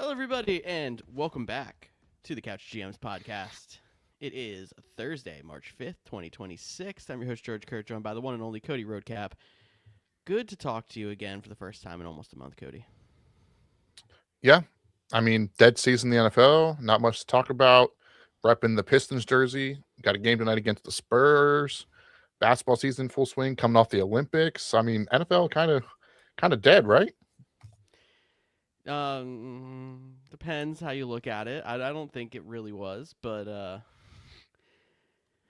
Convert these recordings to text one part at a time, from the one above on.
Hello, everybody, and welcome back to the Couch GMs Podcast. It is Thursday, March 5th, 2026. I'm your host, George Kurt, joined by the one and only Cody Roadcap. Good to talk to you again for the first time in almost a month, Cody. Yeah, I mean, dead season in the NFL, not much to talk about. Repping the Pistons jersey. Got a game tonight against the Spurs. Basketball season full swing, coming off the Olympics. I mean, NFL kind of dead, right? Depends how you look at it. I don't think it really was, but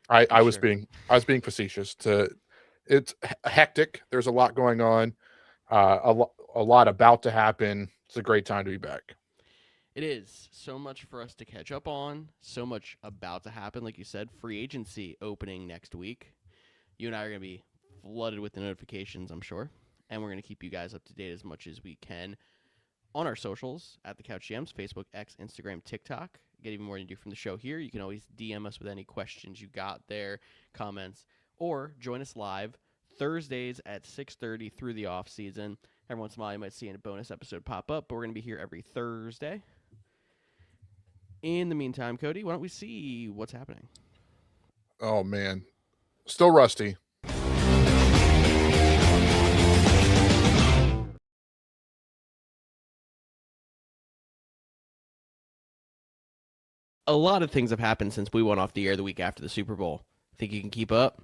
I was sure. being facetious. It's hectic. There's a lot going on. A lot about to happen. It's a great time to be back. It is so much for us to catch up on, so much about to happen. Like you said, free agency opening next week. You and I are going to be flooded with the notifications, I'm sure. And we're going to keep you guys up to date as much as we can on our socials at the Couch GMs, Facebook, X, Instagram, TikTok. Get even more to do from the show here. You can always DM us with any questions you got there, comments, or join us live Thursdays at 6:30 through the off season. Every once in a while, you might see a bonus episode pop up, but we're going to be here every Thursday. In the meantime, Cody, why don't we see what's happening? Oh man, still rusty. A lot of things have happened since we went off the air the week after the Super Bowl. Think you can keep up?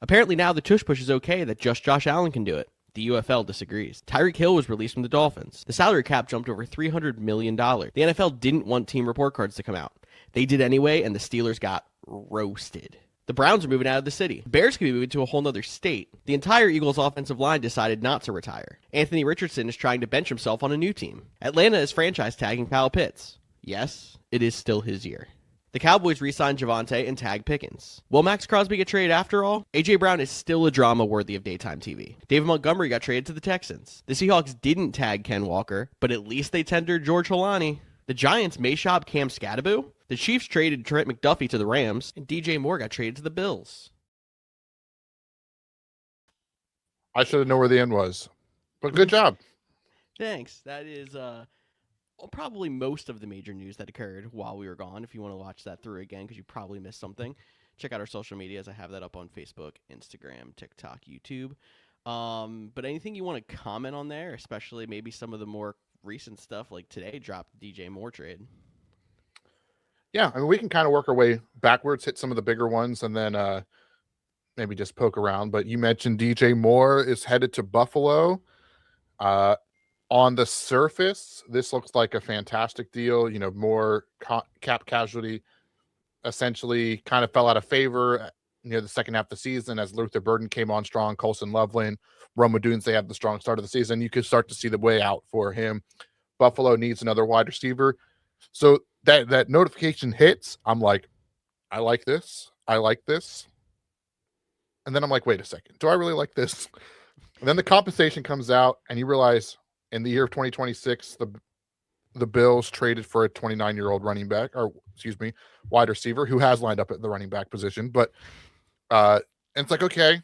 Apparently now the tush push is okay that just Josh Allen can do it. The UFL disagrees. Tyreek Hill was released from the Dolphins. The salary cap jumped over $300 million. The NFL didn't want team report cards to come out. They did anyway, and the Steelers got roasted. The Browns are moving out of the city. The Bears could be moving to a whole nother state. The entire Eagles offensive line decided not to retire. Anthony Richardson is trying to bench himself on a new team. Atlanta is franchise tagging Kyle Pitts. Yes, it is still his year. The Cowboys re-signed Javonte and tagged Pickens. Will Max Crosby get traded after all? A.J. Brown is still a drama worthy of daytime TV. David Montgomery got traded to the Texans. The Seahawks didn't tag Ken Walker, but at least they tendered George Holani. The Giants may shop Cam Scatterbo. The Chiefs traded Trent McDuffie to the Rams, and DJ Moore got traded to the Bills. I should have known where the end was, but good job. Thanks. That is probably most of the major news that occurred while we were gone. If you want to watch that through again because you probably missed something, check out our social medias. I have that up on Facebook, Instagram, TikTok, YouTube. But anything you want to comment on there, especially maybe some of the more recent stuff like today dropped DJ Moore trade. Yeah, I mean, we can kind of work our way backwards, hit some of the bigger ones, and then maybe just poke around. But you mentioned DJ Moore is headed to Buffalo. On the surface, this looks like a fantastic deal. You know, more cap casualty essentially kind of fell out of favor near the second half of the season as Luther Burden came on strong, Colson Loveland, Rome Odunze had the strong start of the season. You could start to see the way out for him. Buffalo needs another wide receiver. So that notification hits. I'm like, I like this. I like this. And then I'm like, wait a second. Do I really like this? And then the compensation comes out and you realize in the year of 2026, the Bills traded for a 29-year-old running back, or wide receiver who has lined up at the running back position. But and it's like, okay.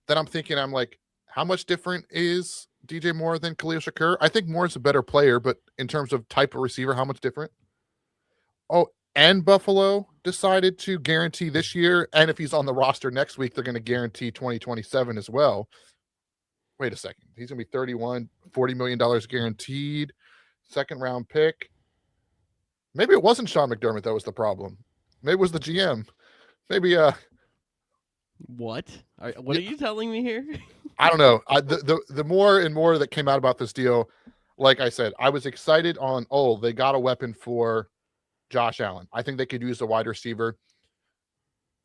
Then I'm like, how much different is DJ Moore than Khalil Shakur? I think Moore is a better player, but in terms of type of receiver, how much different? Oh, and Buffalo decided to guarantee this year, and if he's on the roster next week, they're going to guarantee 2027 as well. Wait a second. He's going to be 31, $40 million guaranteed, second-round pick. Maybe it wasn't Sean McDermott that was the problem. Maybe it was the GM. Maybe What? What are you telling me here? I don't know. The more and more that came out about this deal, like I said, I was excited on, they got a weapon for Josh Allen. I think they could use a wide receiver.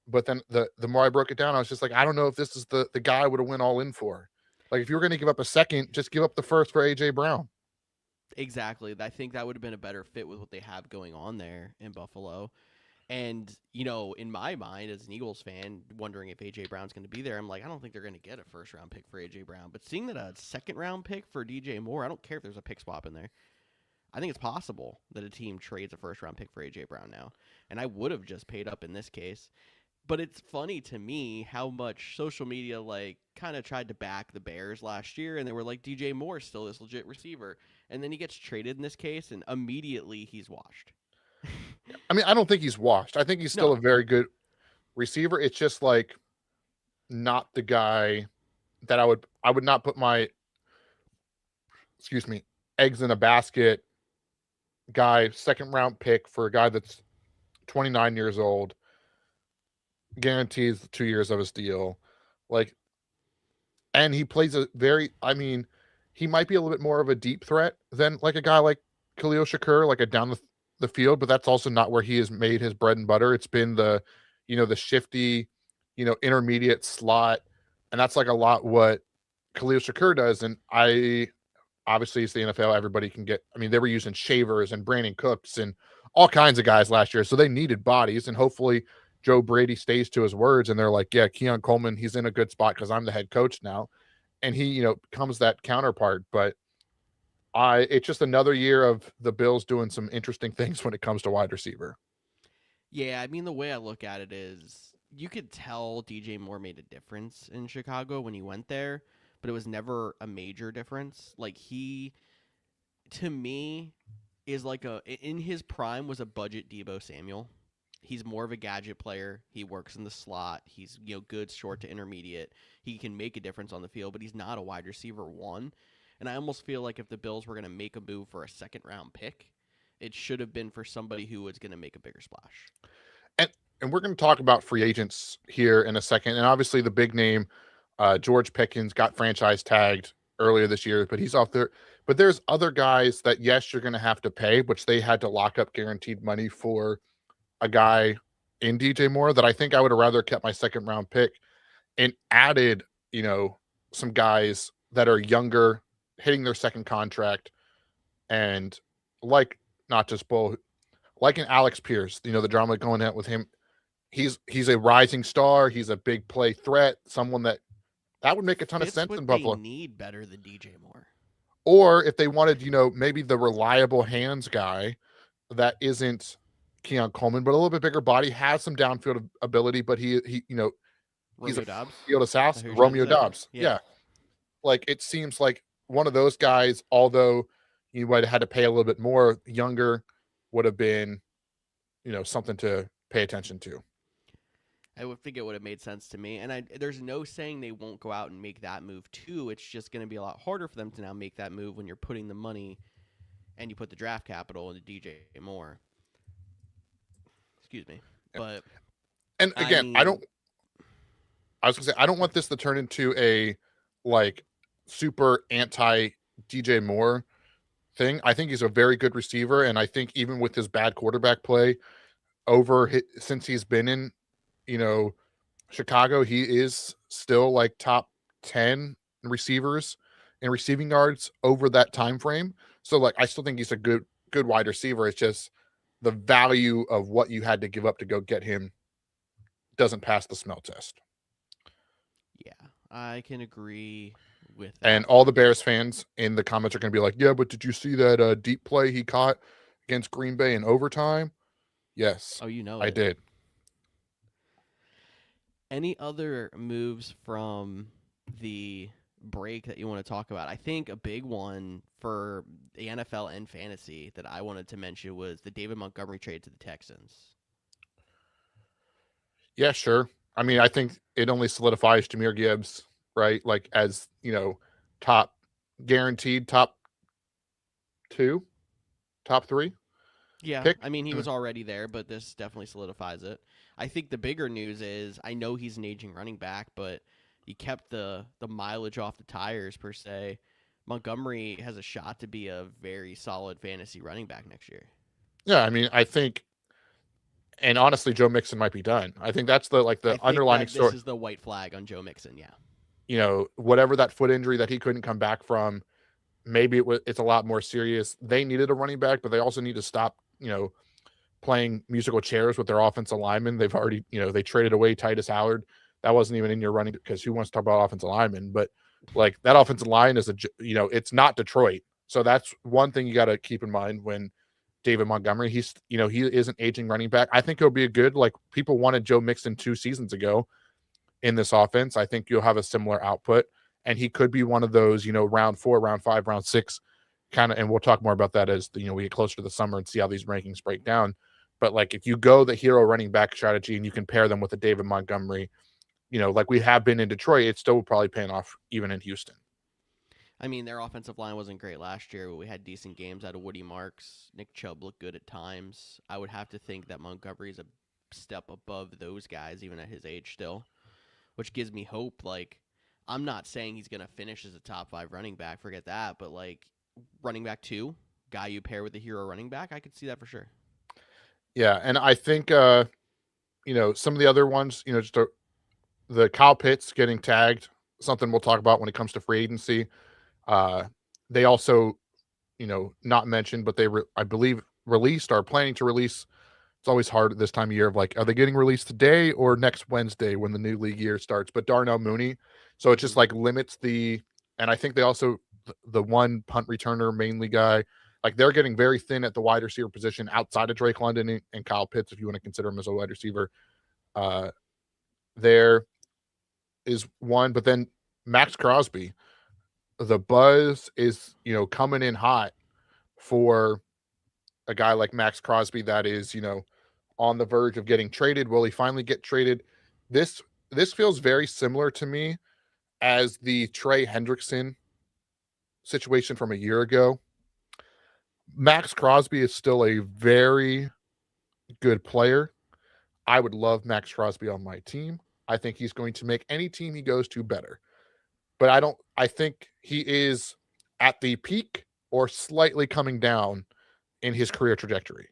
But then the more I broke it down, I was just like, I don't know if this is the guy I would have went all in for. Like, if you were going to give up a second, just give up the first for A.J. Brown. Exactly. I think that would have been a better fit with what they have going on there in Buffalo. And, you know, in my mind, as an Eagles fan, wondering if A.J. Brown's going to be there, I'm like, I don't think they're going to get a first-round pick for A.J. Brown. But seeing that a second-round pick for DJ Moore, I don't care if there's a pick swap in there. I think it's possible that a team trades a first-round pick for A.J. Brown now. And I would have just paid up in this case. But it's funny to me how much social media like kind of tried to back the Bears last year, and they were like DJ Moore still this legit receiver, and then he gets traded in this case, and immediately he's washed. I mean, I don't think he's washed. I think he's still No, a very good receiver. It's just like not the guy that I would not put my eggs in a basket guy, second round pick for a guy that's 29 years old, guarantees 2 years of his deal. Like, and he plays he might be a little bit more of a deep threat than like a guy like Khalil Shakur, like a down the field, but that's also not where he has made his bread and butter. It's been the shifty, intermediate slot. And that's like a lot what Khalil Shakur does. And obviously it's the NFL. Everybody can they were using Shavers and Brandon Cooks and all kinds of guys last year. So they needed bodies, and hopefully Joe Brady stays to his words. And they're like, yeah, Keon Coleman, he's in a good spot because I'm the head coach now. And he, becomes that counterpart. But it's just another year of the Bills doing some interesting things when it comes to wide receiver. yeah, I mean the way I look at it is you could tell DJ Moore made a difference in Chicago when he went there, but it was never a major difference. Like he, to me, is like in his prime was a budget Deebo Samuel. He's more of a gadget player. He works in the slot. He's good short to intermediate. He can make a difference on the field, but he's not a wide receiver one. And I almost feel like if the Bills were going to make a move for a second round pick, it should have been for somebody who was going to make a bigger splash. And we're going to talk about free agents here in a second. And obviously the big name, George Pickens, got franchise tagged earlier this year, but he's off there. But there's other guys that, yes, you're going to have to pay, which they had to lock up guaranteed money for a guy in DJ Moore that I think I would have rather kept my second round pick and added, some guys that are younger, hitting their second contract, and like not just Bull, like an Alex Pierce, the drama going out with him. He's a rising star. He's a big play threat. Someone that would make a ton of sense in Buffalo. They need better than DJ Moore. Or if they wanted, maybe the reliable hands guy that isn't Keon Coleman, but a little bit bigger body, has some downfield ability, but he's a Dobbs? field of South. Romeo Dobbs. Yeah. Like it seems like one of those guys, although you might have had to pay a little bit more, younger, would have been, something to pay attention to. I would think it would have made sense to me. And there's no saying they won't go out and make that move too. It's just going to be a lot harder for them to now make that move when you're putting the money and you put the draft capital into DJ Moore. Excuse me. But and again, I was gonna say, I don't want this to turn into a like super anti DJ Moore thing. I think he's a very good receiver. And I think even with his bad quarterback play since he's been in, Chicago, he is still like top 10 receivers and receiving yards over that time frame. So like, I still think he's a good wide receiver. It's just the value of what you had to give up to go get him doesn't pass the smell test. Yeah, I can agree with that. And all the Bears fans in the comments are going to be like, yeah, but did you see that deep play he caught against Green Bay in overtime? Yes. Oh, I did. Any other moves from the break that you want to talk about? I think a big one for the NFL and fantasy that I wanted to mention was the David Montgomery trade to the Texans. Yeah, sure. I mean, I think it only solidifies Jahmyr Gibbs, right? Like as, guaranteed top 2, top 3. Yeah, pick. I mean, he was already there, but this definitely solidifies it. I think the bigger news is I know he's an aging running back, but he kept the mileage off the tires, per se. Montgomery has a shot to be a very solid fantasy running back next year. Yeah, I mean, I think, and honestly, Joe Mixon might be done. I think that's the underlining story. This is the white flag on Joe Mixon, yeah. Whatever that foot injury that he couldn't come back from, maybe it's a lot more serious. They needed a running back, but they also need to stop, playing musical chairs with their offensive linemen. They've already, they traded away Titus Howard. That wasn't even in your running because who wants to talk about offensive linemen? But like that offensive line is it's not Detroit. So that's one thing you got to keep in mind when David Montgomery. He is an aging running back. I think he'll be a good, like, people wanted Joe Mixon 2 seasons ago in this offense. I think you'll have a similar output, and he could be one of those, round 4, round 5, round 6 kind of, and we'll talk more about that as we get closer to the summer and see how these rankings break down. But like, if you go the hero running back strategy and you can pair them with a David Montgomery, like we have been in Detroit, it's still probably paying off even in Houston. I mean, their offensive line wasn't great last year, but we had decent games out of Woody Marks. Nick Chubb looked good at times. I would have to think that Montgomery's a step above those guys, even at his age still, which gives me hope. Like, I'm not saying he's going to finish as a top 5 running back, forget that, but like running back 2, guy you pair with a hero running back, I could see that for sure. Yeah, and I think, some of the other ones, just the Kyle Pitts getting tagged, something we'll talk about when it comes to free agency. They also, not mentioned, but they, I believe, released or planning to release. It's always hard at this time of year of like, are they getting released today or next Wednesday when the new league year starts? But Darnell Mooney. So it just like limits and I think they also, the one punt returner, mainly guy, like they're getting very thin at the wide receiver position outside of Drake London and Kyle Pitts, if you want to consider him as a wide receiver. There is one, but then Max Crosby, the buzz is, coming in hot for a guy like Max Crosby that is, on the verge of getting traded. Will he finally get traded? This feels very similar to me as the Trey Hendrickson situation from a year ago. Max Crosby is still a very good player. I would love Max Crosby on my team. I think he's going to make any team he goes to better. But I think he is at the peak or slightly coming down in his career trajectory.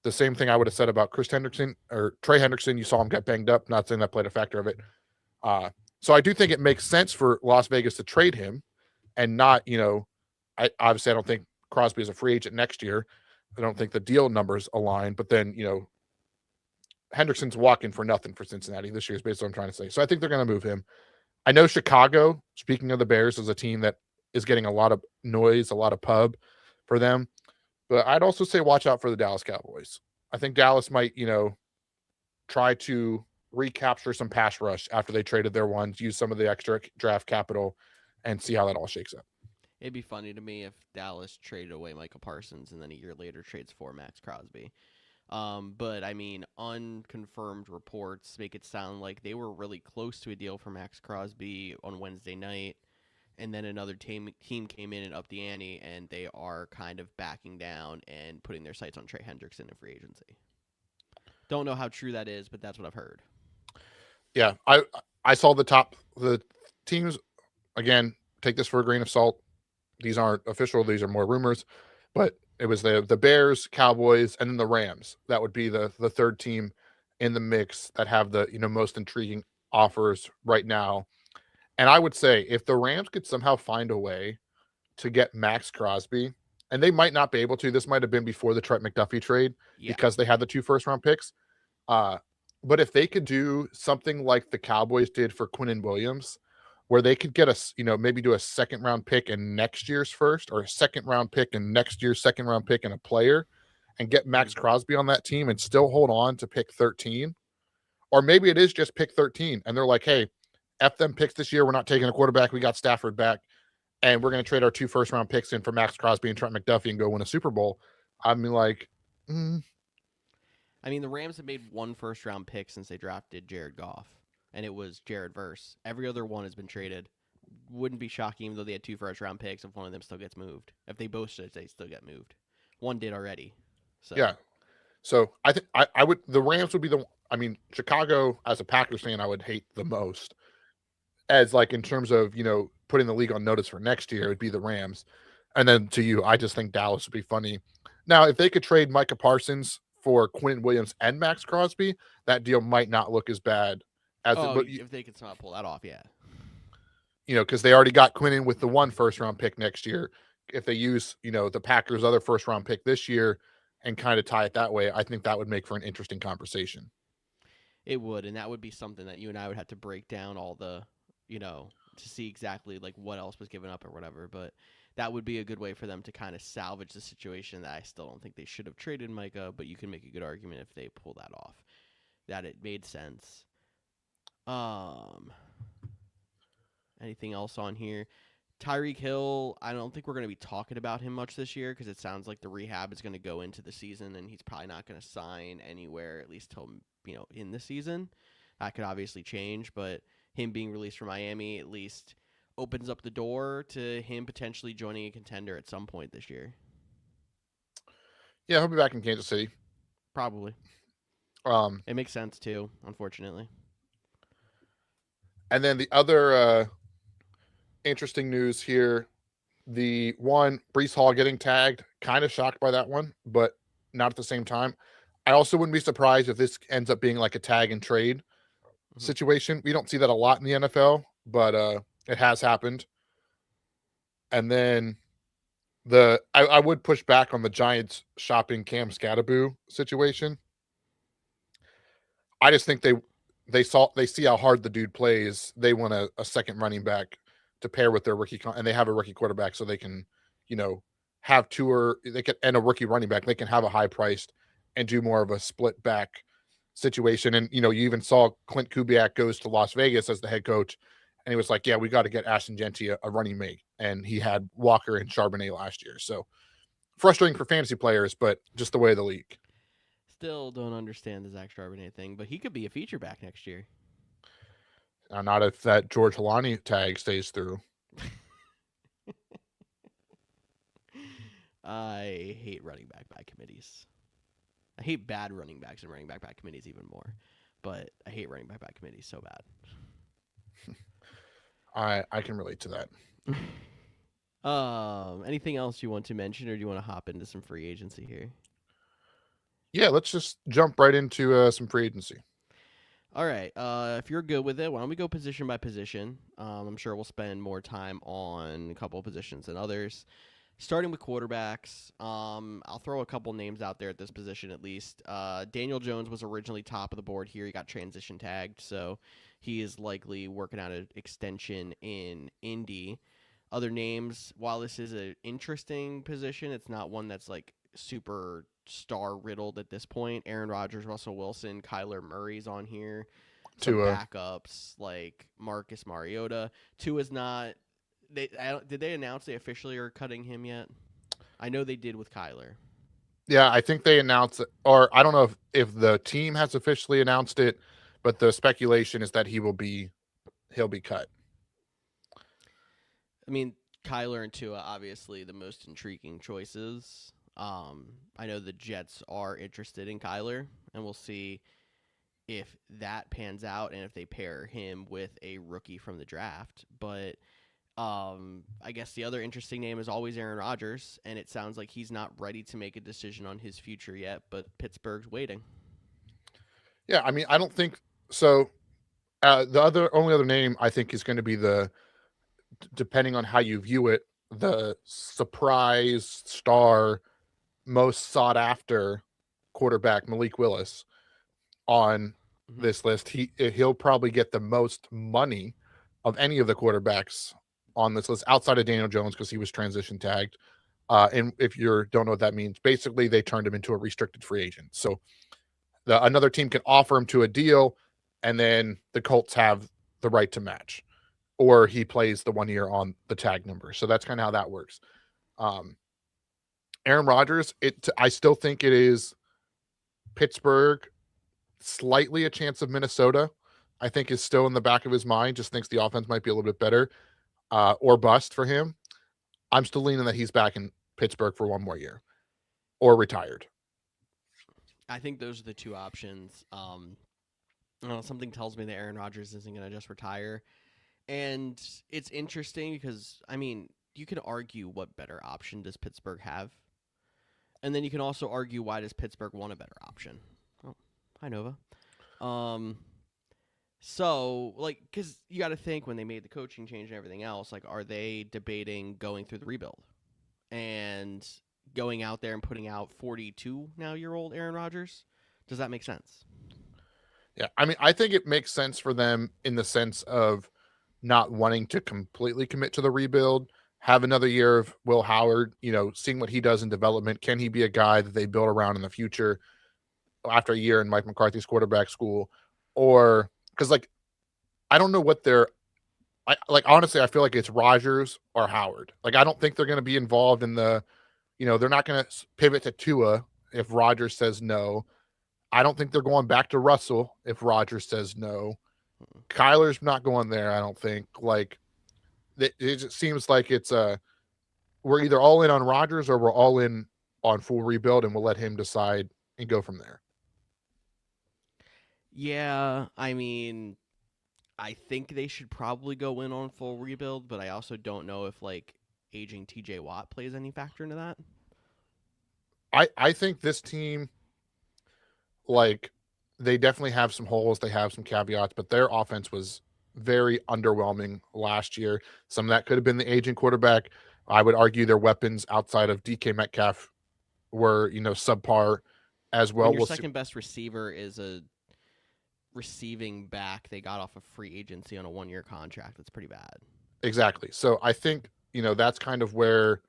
The same thing I would have said about Chris Hendrickson or Trey Hendrickson. You saw him get banged up. Not saying that played a factor of it. So I do think it makes sense for Las Vegas to trade him and not, obviously I don't think Crosby is a free agent next year. I don't think the deal numbers align, but then, Hendrickson's walking for nothing for Cincinnati this year is basically what I'm trying to say. So I think they're going to move him. I know Chicago, speaking of the Bears, is a team that is getting a lot of noise, a lot of pub for them. But I'd also say watch out for the Dallas Cowboys. I think Dallas might, try to recapture some pass rush after they traded their ones, use some of the extra draft capital, and see how that all shakes up. It'd be funny to me if Dallas traded away Micah Parsons and then a year later trades for Max Crosby. But I mean, unconfirmed reports make it sound like they were really close to a deal for Max Crosby on Wednesday night, and then another team came in and upped the ante, and they are kind of backing down and putting their sights on Trey Hendrickson in free agency. Don't know how true that is, but that's what I've heard. Yeah, I saw the teams, again, take this for a grain of salt. These aren't official. These are more rumors. But it was the Bears, Cowboys, and then the Rams. That would be the third team in the mix that have the most intriguing offers right now. And I would say if the Rams could somehow find a way to get Max Crosby, and they might not be able to, this might have been before the Trent McDuffie trade because they had the 2 first-round picks. But if they could do something like the Cowboys did for Quinnen Williams, where they could get maybe do a second-round pick in next year's first, or a second-round pick in next year's second-round pick and a player, and get Max Crosby on that team and still hold on to pick 13. Or maybe it is just pick 13, and they're like, hey, F them picks this year. We're not taking a quarterback. We got Stafford back, and we're going to trade our 2 first-round picks in for Max Crosby and Trent McDuffie and go win a Super Bowl. I mean, like, I mean, the Rams have made 1 first-round pick since they drafted Jared Goff, and it was Jared Verse. Every other one has been traded. Wouldn't be shocking, even though they had 2 first-round picks, if one of them still gets moved. If they both should, they still get moved. One did already. So. Yeah. So I think I would. The Rams would be Chicago as a Packers fan, I would hate the most. As like in terms of putting the league on notice for next year, it would be the Rams. And then to you, I just think Dallas would be funny. Now, if they could trade Micah Parsons for Quinnen Williams and Max Crosby, that deal might not look as bad as if they could somehow pull that off, yeah. Because they already got Quinnen with the 1 first-round pick next year. If they use, the Packers' other first-round pick this year and kind of tie it that way, I think that would make for an interesting conversation. It would, and that would be something that you and I would have to break down all the, to see exactly like what else was given up or whatever. But that would be a good way for them to kind of salvage the situation that I still don't think they should have traded Micah, but you can make a good argument if they pull that off, that it made sense. Anything else on here? Tyreek Hill, I don't think we're going to be talking about him much this year because it sounds like the rehab is going to go into the season and he's probably not going to sign anywhere at least till, in the season. That could obviously change, but him being released from Miami at least opens up the door to him potentially joining a contender at some point this year. Yeah, he'll be back in Kansas City. Probably. It makes sense too, unfortunately. And then the other interesting news here, the one, Breece Hall getting tagged, kind of shocked by that one, but not at the same time. I also wouldn't be surprised if this ends up being like a tag and trade situation. We don't see that a lot in the NFL, but it has happened. And then I would push back on the Giants shopping Cam Scatterboo situation. I just think they see how hard the dude plays. They want a second running back to pair with their rookie, and they have a rookie quarterback, so they can, have and a rookie running back. They can have a high priced and do more of a split back situation. And you even saw Clint Kubiak goes to Las Vegas as the head coach, and he was like, "Yeah, we got to get Ashton Genty a running mate," and he had Walker and Charbonnet last year. So frustrating for fantasy players, but just the way of the league. Still don't understand the Zach Charbonnet thing, but he could be a feature back next year. Not if that George Halani tag stays through. I hate running back by committees. I hate bad running backs and running back by committees even more. But I hate running back by committees so bad. I can relate to that. Anything else you want to mention, or do you want to hop into some free agency here? Yeah, let's just jump right into some free agency. All right. If you're good with it, why don't we go position by position? I'm sure we'll spend more time on a couple of positions than others. Starting with quarterbacks, I'll throw a couple names out there at this position at least. Daniel Jones was originally top of the board here. He got transition tagged, so he is likely working out an extension in Indy. Other names, while this is an interesting position, it's not one that's like super star riddled at this point. Aaron Rodgers, Russell Wilson, Kyler Murray's on here. Some backups like Marcus Mariota. Tua's not. Did they announce they officially are cutting him yet? I know they did with Kyler. Yeah, I think they announced it, or I don't know if the team has officially announced it, but the speculation is that he'll be cut. I mean, Kyler and Tua, obviously the most intriguing choices. I know the Jets are interested in Kyler, and we'll see if that pans out and if they pair him with a rookie from the draft. But I guess the other interesting name is always Aaron Rodgers, and it sounds like he's not ready to make a decision on his future yet, but Pittsburgh's waiting. Yeah, I mean, I don't think so. The only other name I think is going to be depending on how you view it, the surprise star, most sought after quarterback, Malik Willis, on this list. He'll probably get the most money of any of the quarterbacks on this list outside of Daniel Jones because he was transition tagged. And if you don't know what that means, basically they turned him into a restricted free agent. So another team can offer him to a deal, and then the Colts have the right to match, or he plays the 1 year on the tag number. So that's kind of how that works. Aaron Rodgers, I still think it is Pittsburgh, slightly a chance of Minnesota, I think is still in the back of his mind, just thinks the offense might be a little bit better, or bust for him. I'm still leaning that he's back in Pittsburgh for 1 more year or retired. I think those are the two options. Something tells me that Aaron Rodgers isn't going to just retire. And it's interesting because, I mean, you can argue what better option does Pittsburgh have? And then you can also argue why does Pittsburgh want a better option? Oh, hi, Nova. So, because you got to think when they made the coaching change and everything else, are they debating going through the rebuild and going out there and putting out 42-now-year-old Aaron Rodgers? Does that make sense? Yeah, I mean, I think it makes sense for them in the sense of not wanting to completely commit to the rebuild have another year of Will Howard, seeing what he does in development. Can he be a guy that they build around in the future after a year in Mike McCarthy's quarterback school? Or because I don't know what honestly, I feel like it's Rodgers or Howard. I don't think they're going to be involved in they're not going to pivot to Tua if Rodgers says no. I don't think they're going back to Russell if Rodgers says no. Kyler's not going there, I don't think. It just seems like it's we're either all in on Rodgers or we're all in on full rebuild, and we'll let him decide and go from there. Yeah, I mean, I think they should probably go in on full rebuild, but I also don't know if aging TJ Watt plays any factor into that. I think this team, they definitely have some holes, they have some caveats, but their offense was very underwhelming last year. Some of that could have been the aging quarterback. I would argue their weapons outside of DK Metcalf were, subpar as well. When your second best receiver is a receiving back they got off of free agency on a 1-year contract, that's pretty bad. Exactly. So I think, that's kind of where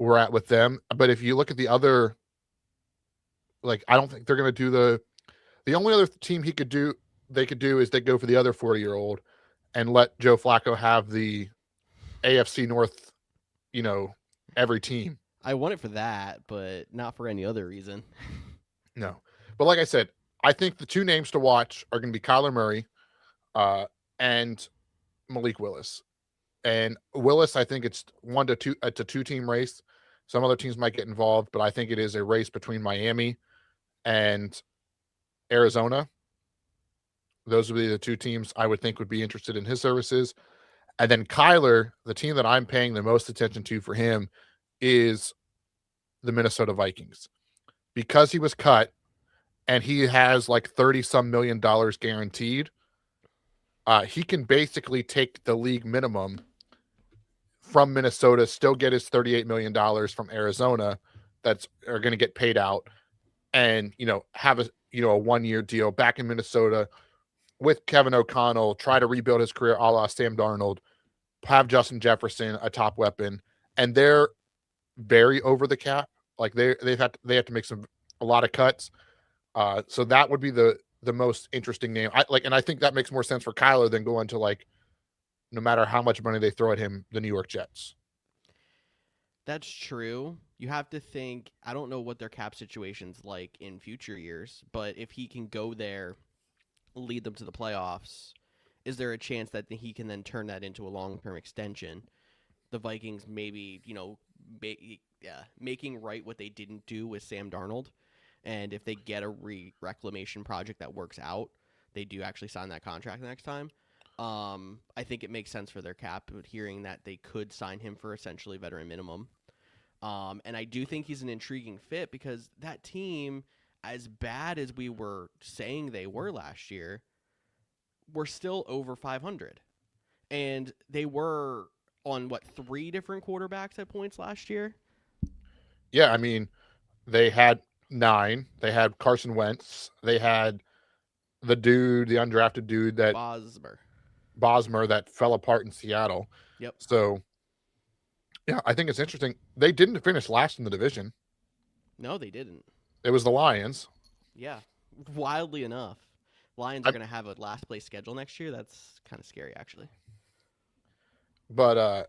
we're at with them. But if you look at the other, I don't think they're going to do the only other team they could do is they go for the other 40-year-old and let Joe Flacco have the AFC North, every team. I want it for that, but not for any other reason. No. But like I said, I think the two names to watch are going to be Kyler Murray and Malik Willis. And Willis, I think it's 1-2. It's a 2-team race. Some other teams might get involved, but I think it is a race between Miami and Arizona. Those would be the two teams I would think would be interested in his services. And then Kyler, the team that I'm paying the most attention to for him is the Minnesota Vikings. Because he was cut and he has $30-some million guaranteed, he can basically take the league minimum from Minnesota, still get his $38 million from Arizona are going to get paid out, and have a 1-year deal back in Minnesota with Kevin O'Connell, try to rebuild his career a la Sam Darnold, have Justin Jefferson, a top weapon, and they're very over the cap. They have to make a lot of cuts. So that would be the most interesting name. And I think that makes more sense for Kyler than going to no matter how much money they throw at him, the New York Jets. That's true. You have to think, I don't know what their cap situation's like in future years, but if he can go there, lead them to the playoffs, is there a chance that he can then turn that into a long-term extension? The Vikings maybe, making right what they didn't do with Sam Darnold. And if they get a reclamation project that works out, they do actually sign that contract the next time. I think it makes sense for their cap, hearing that they could sign him for essentially veteran minimum. And I do think he's an intriguing fit because that team, as bad as we were saying they were last year, were still over 500. And they were on, 3 different quarterbacks at points last year? Yeah, I mean, they had 9. They had Carson Wentz. They had the undrafted dude that Bosmer that fell apart in Seattle. Yep. So, yeah, I think it's interesting. They didn't finish last in the division. No, they didn't. It was the Lions. Yeah, wildly enough. Lions are going to have a last place schedule next year. That's kind of scary, actually. But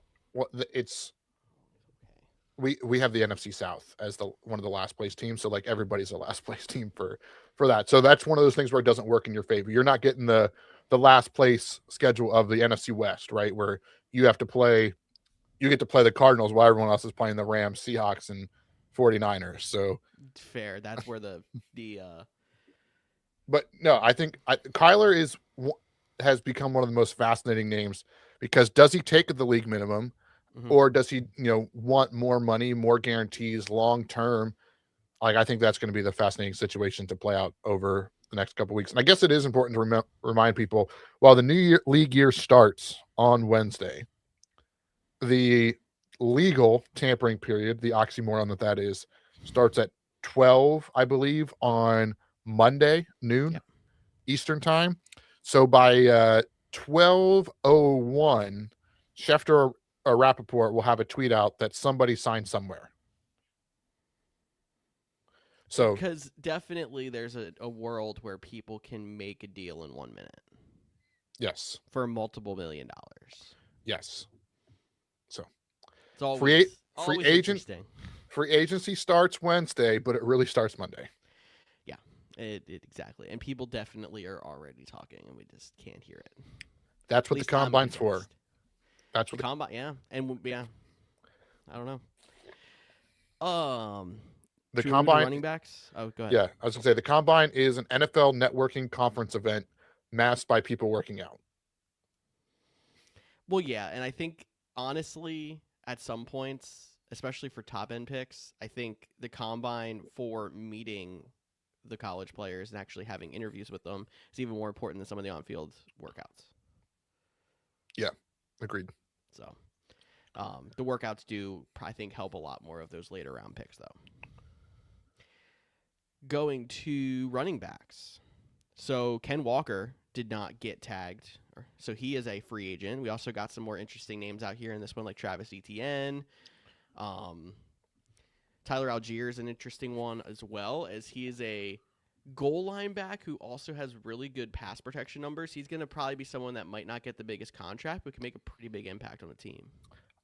we have the NFC South as one of the last place teams. So everybody's a last place team for that. So that's one of those things where it doesn't work in your favor. You're not getting the last place schedule of the NFC West, right? Where you get to play the Cardinals while everyone else is playing the Rams, Seahawks, and 49ers. So fair. That's where the But no, I think Kyler has become one of the most fascinating names because does he take the league minimum? Mm-hmm. Or does he, want more money, more guarantees long term? I think that's going to be the fascinating situation to play out over the next couple of weeks. And I guess it is important to remind people, while the league year starts on Wednesday, the legal tampering period, the oxymoron that is, starts at 12, I believe, on Monday noon Eastern time. So by 12:01, Schefter or Rappaport will have a tweet out that somebody signed somewhere. So because definitely there's a world where people can make a deal in 1 minute. Yes. For multiple $1 million. Yes. So it's always interesting. Free agency starts Wednesday, but it really starts Monday. Yeah, it exactly. And people definitely are already talking, and we just can't hear it. That's what the combine's for. That's what the combine. Yeah, and yeah, I don't know. The combine running backs. Oh, go ahead. Yeah, I was gonna say the combine is an NFL networking conference event masked by people working out. Well, yeah, and I think honestly, at some points, especially for top end picks, I think the combine for meeting the college players and actually having interviews with them is even more important than some of the on field workouts. Yeah, agreed. So, the workouts do, I think, help a lot more of those later round picks, though. Going to running backs. So Ken Walker did not get tagged. So he is a free agent. We also got some more interesting names out here in this one, like Travis Etienne. Tyler Algier is an interesting one as well, as he is a goal line back who also has really good pass protection numbers. He's going to probably be someone that might not get the biggest contract, but can make a pretty big impact on the team.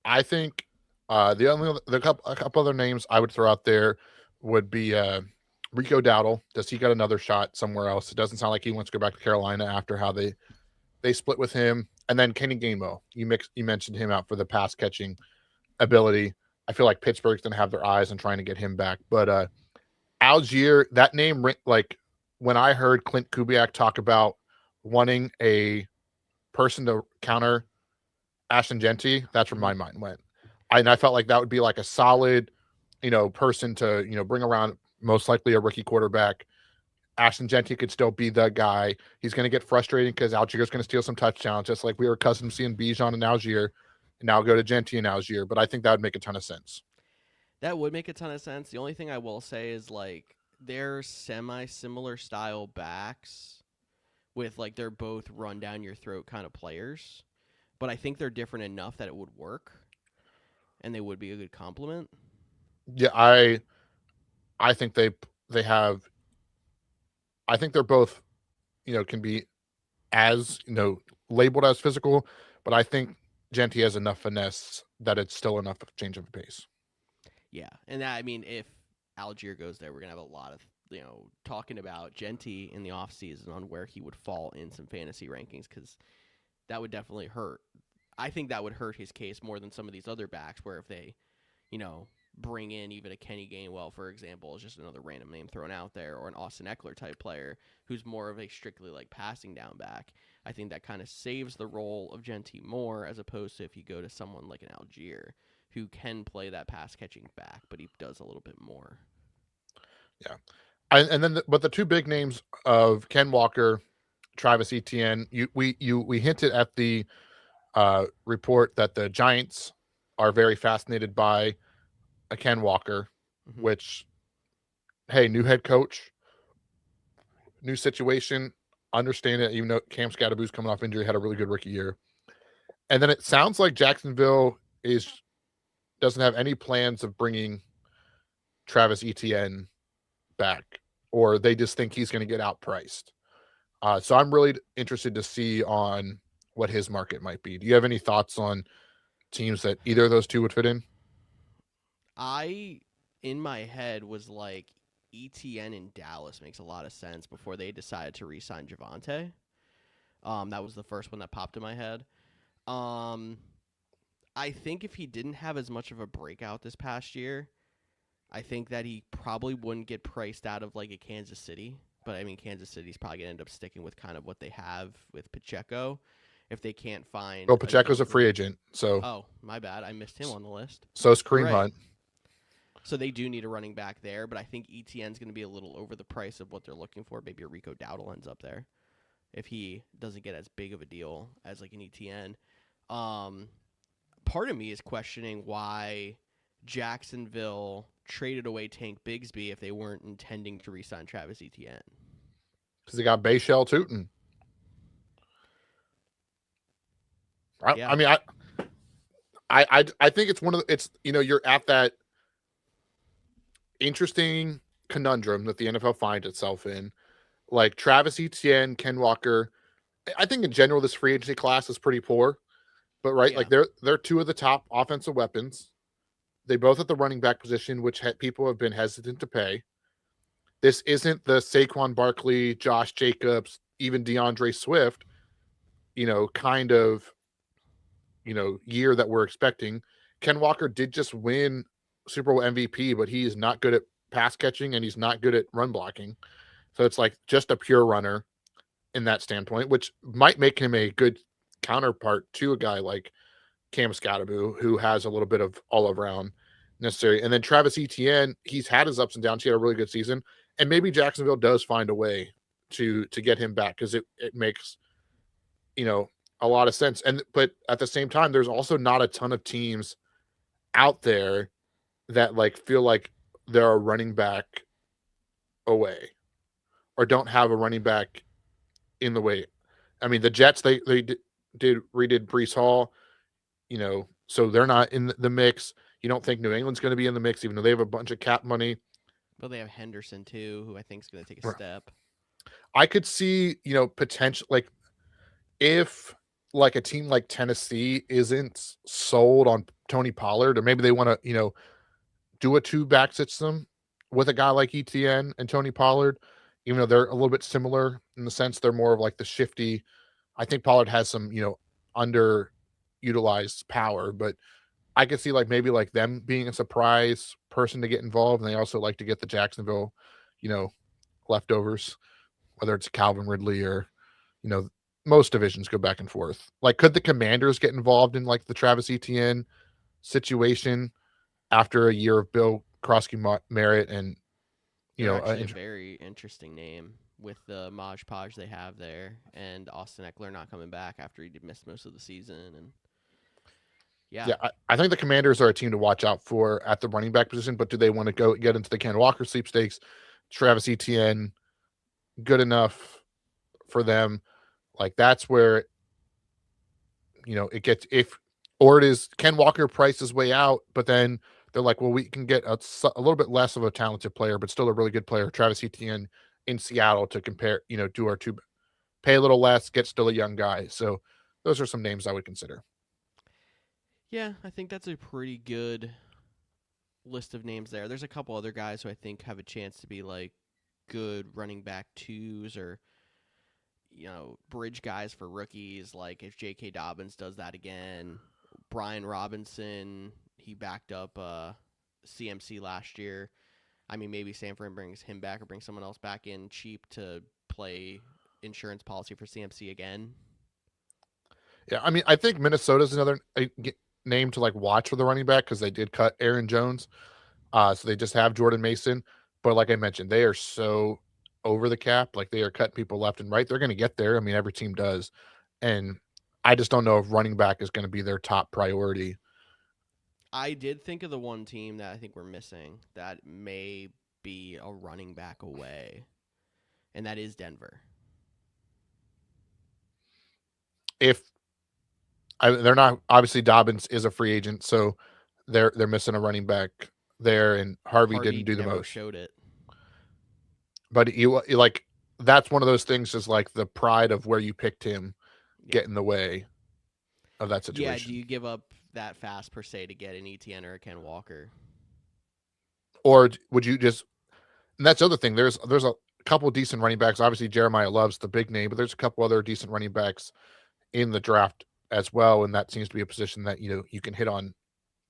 I think a couple other names I would throw out there would be Rico Dowdle. Does he got another shot somewhere else? It doesn't sound like he wants to go back to Carolina after how they split with him. And then Kenny Gainwell. You mentioned him out for the pass catching ability. I feel like Pittsburgh's going to have their eyes on trying to get him back. But Algier, that name, like when I heard Clint Kubiak talk about wanting a person to counter Ashton Genty, that's where my mind went. And I felt like that would be like a solid, person to, bring around, most likely a rookie quarterback. Ashton Genty could still be the guy. He's going to get frustrated because Algier's going to steal some touchdowns, just like we were accustomed to seeing Bijan and Algier, and now go to Genty and Algier. But I think that would make a ton of sense. That would make a ton of sense. The only thing I will say is, like, they're semi-similar style backs with, like, they're both run-down-your-throat kind of players. But I think they're different enough that it would work, and they would be a good complement. Yeah, I think they have – I think they're both, can be as, labeled as physical, but I think Genty has enough finesse that it's still enough of a change of pace. Yeah, and that, I mean, if Algier goes there, we're going to have a lot of, talking about Genty in the offseason on where he would fall in some fantasy rankings, because that would definitely hurt. I think that would hurt his case more than some of these other backs, where if they, bring in even a Kenny Gainwell, for example, is just another random name thrown out there, or an Austin Eckler type player who's more of a strictly like passing down back. I think that kind of saves the role of Genty more, as opposed to if you go to someone like an Algier who can play that pass catching back, but he does a little bit more. Yeah. And then but the two big names of Ken Walker, Travis Etienne, we hinted at the report that the Giants are very fascinated by a Ken Walker, which, hey, new head coach, new situation, understand it. Even though Cam Scadaboo's coming off injury, had a really good rookie year. And then it sounds like Jacksonville doesn't have any plans of bringing Travis Etienne back, or they just think he's going to get outpriced. So I'm really interested to see on what his market might be. Do you have any thoughts on teams that either of those two would fit in? In my head, was like Etienne in Dallas makes a lot of sense before they decided to re-sign Javonte. That was the first one that popped in my head. I think if he didn't have as much of a breakout this past year, I think that he probably wouldn't get priced out of like a Kansas City. But I mean, Kansas City's probably going to end up sticking with kind of what they have with Pacheco if they can't find. Well, Pacheco's a free agent, so. Oh, my bad. I missed him on the list. So is Kareem Hunt. So they do need a running back there, but I think Etienne's going to be a little over the price of what they're looking for. Maybe a Rico Dowdle ends up there if he doesn't get as big of a deal as like an Etienne. Part of me is questioning why Jacksonville traded away Tank Bigsby if they weren't intending to re-sign Travis Etienne. Because they got Bayshell Tootin. Yeah. I mean, I think it's one of the, it's you're at that interesting conundrum that the NFL finds itself in. Like Travis Etienne, Ken Walker. I think in general this free agency class is pretty poor, but right, Yeah. like they're two of the top offensive weapons. They both at the running back position, which people have been hesitant to pay. This isn't the Saquon Barkley, Josh Jacobs, even DeAndre Swift, kind of, year that we're expecting. Ken Walker did just win Super Bowl MVP, but he is not good at pass catching and he's not good at run blocking. So it's like just a pure runner in that standpoint, which might make him a good counterpart to a guy like Cam Scottaboo, who has a little bit of all around necessary. And then Travis Etienne, he's had his ups and downs. He had a really good season. And maybe Jacksonville does find a way to get him back because it makes, a lot of sense. But at the same time, there's also not a ton of teams out there that like feel like they're a running back away or don't have a running back in the way. I mean, the Jets, they redid Brees Hall, so they're not in the mix. You don't think New England's going to be in the mix, even though they have a bunch of cap money. Well, they have Henderson too, who I think is going to take a step. I could see, potential, like if like a team like Tennessee isn't sold on Tony Pollard, or maybe they want to, do a two-back system with a guy like ETN and Tony Pollard, even though they're a little bit similar in the sense they're more of like the shifty. I think Pollard has some, underutilized power, but I could see like maybe like them being a surprise person to get involved. And they also like to get the Jacksonville, leftovers, whether it's Calvin Ridley or, most divisions go back and forth. Like, could the Commanders get involved in like the Travis Etienne situation after a year of Bill Krosky Merritt and, actually a very interesting name with the Maj Podge they have there, and Austin Eckler not coming back after he missed most of the season. And yeah, I think the Commanders are a team to watch out for at the running back position. But do they want to go get into the Ken Walker sweepstakes? Travis Etienne, good enough for them? Like that's where it gets or it is Ken Walker price his way out, but then they're like, well, we can get a little bit less of a talented player, but still a really good player, Travis Etienne in Seattle to compare, do our two, pay a little less, get still a young guy. So those are some names I would consider. Yeah, I think that's a pretty good list of names there. There's a couple other guys who I think have a chance to be like good running back twos or bridge guys for rookies. Like if J.K. Dobbins does that again, Brian Robinson, he backed up CMC last year. I mean, maybe Sanford brings him back or brings someone else back in cheap to play insurance policy for CMC again. Yeah, I mean, I think Minnesota's another name to like watch for the running back because they did cut Aaron Jones. So they just have Jordan Mason. But like I mentioned, they are so over the cap. Like they are cutting people left and right. They're going to get there. I mean, every team does. And I just don't know if running back is going to be their top priority. I did think of the one team that I think we're missing that may be a running back away, and that is Denver. If they're not, obviously Dobbins is a free agent, so they're missing a running back there, and Harvey didn't do the most. Showed it, but you like that's one of those things. Is like the pride of where you picked him get in the way of that situation. Yeah, do you give up that fast per se to get an ETN or a Ken Walker, or would you just? And that's the other thing. There's a couple decent running backs. Obviously, Jeremiah Love's the big name, but there's a couple other decent running backs in the draft as well, and that seems to be a position that you can hit on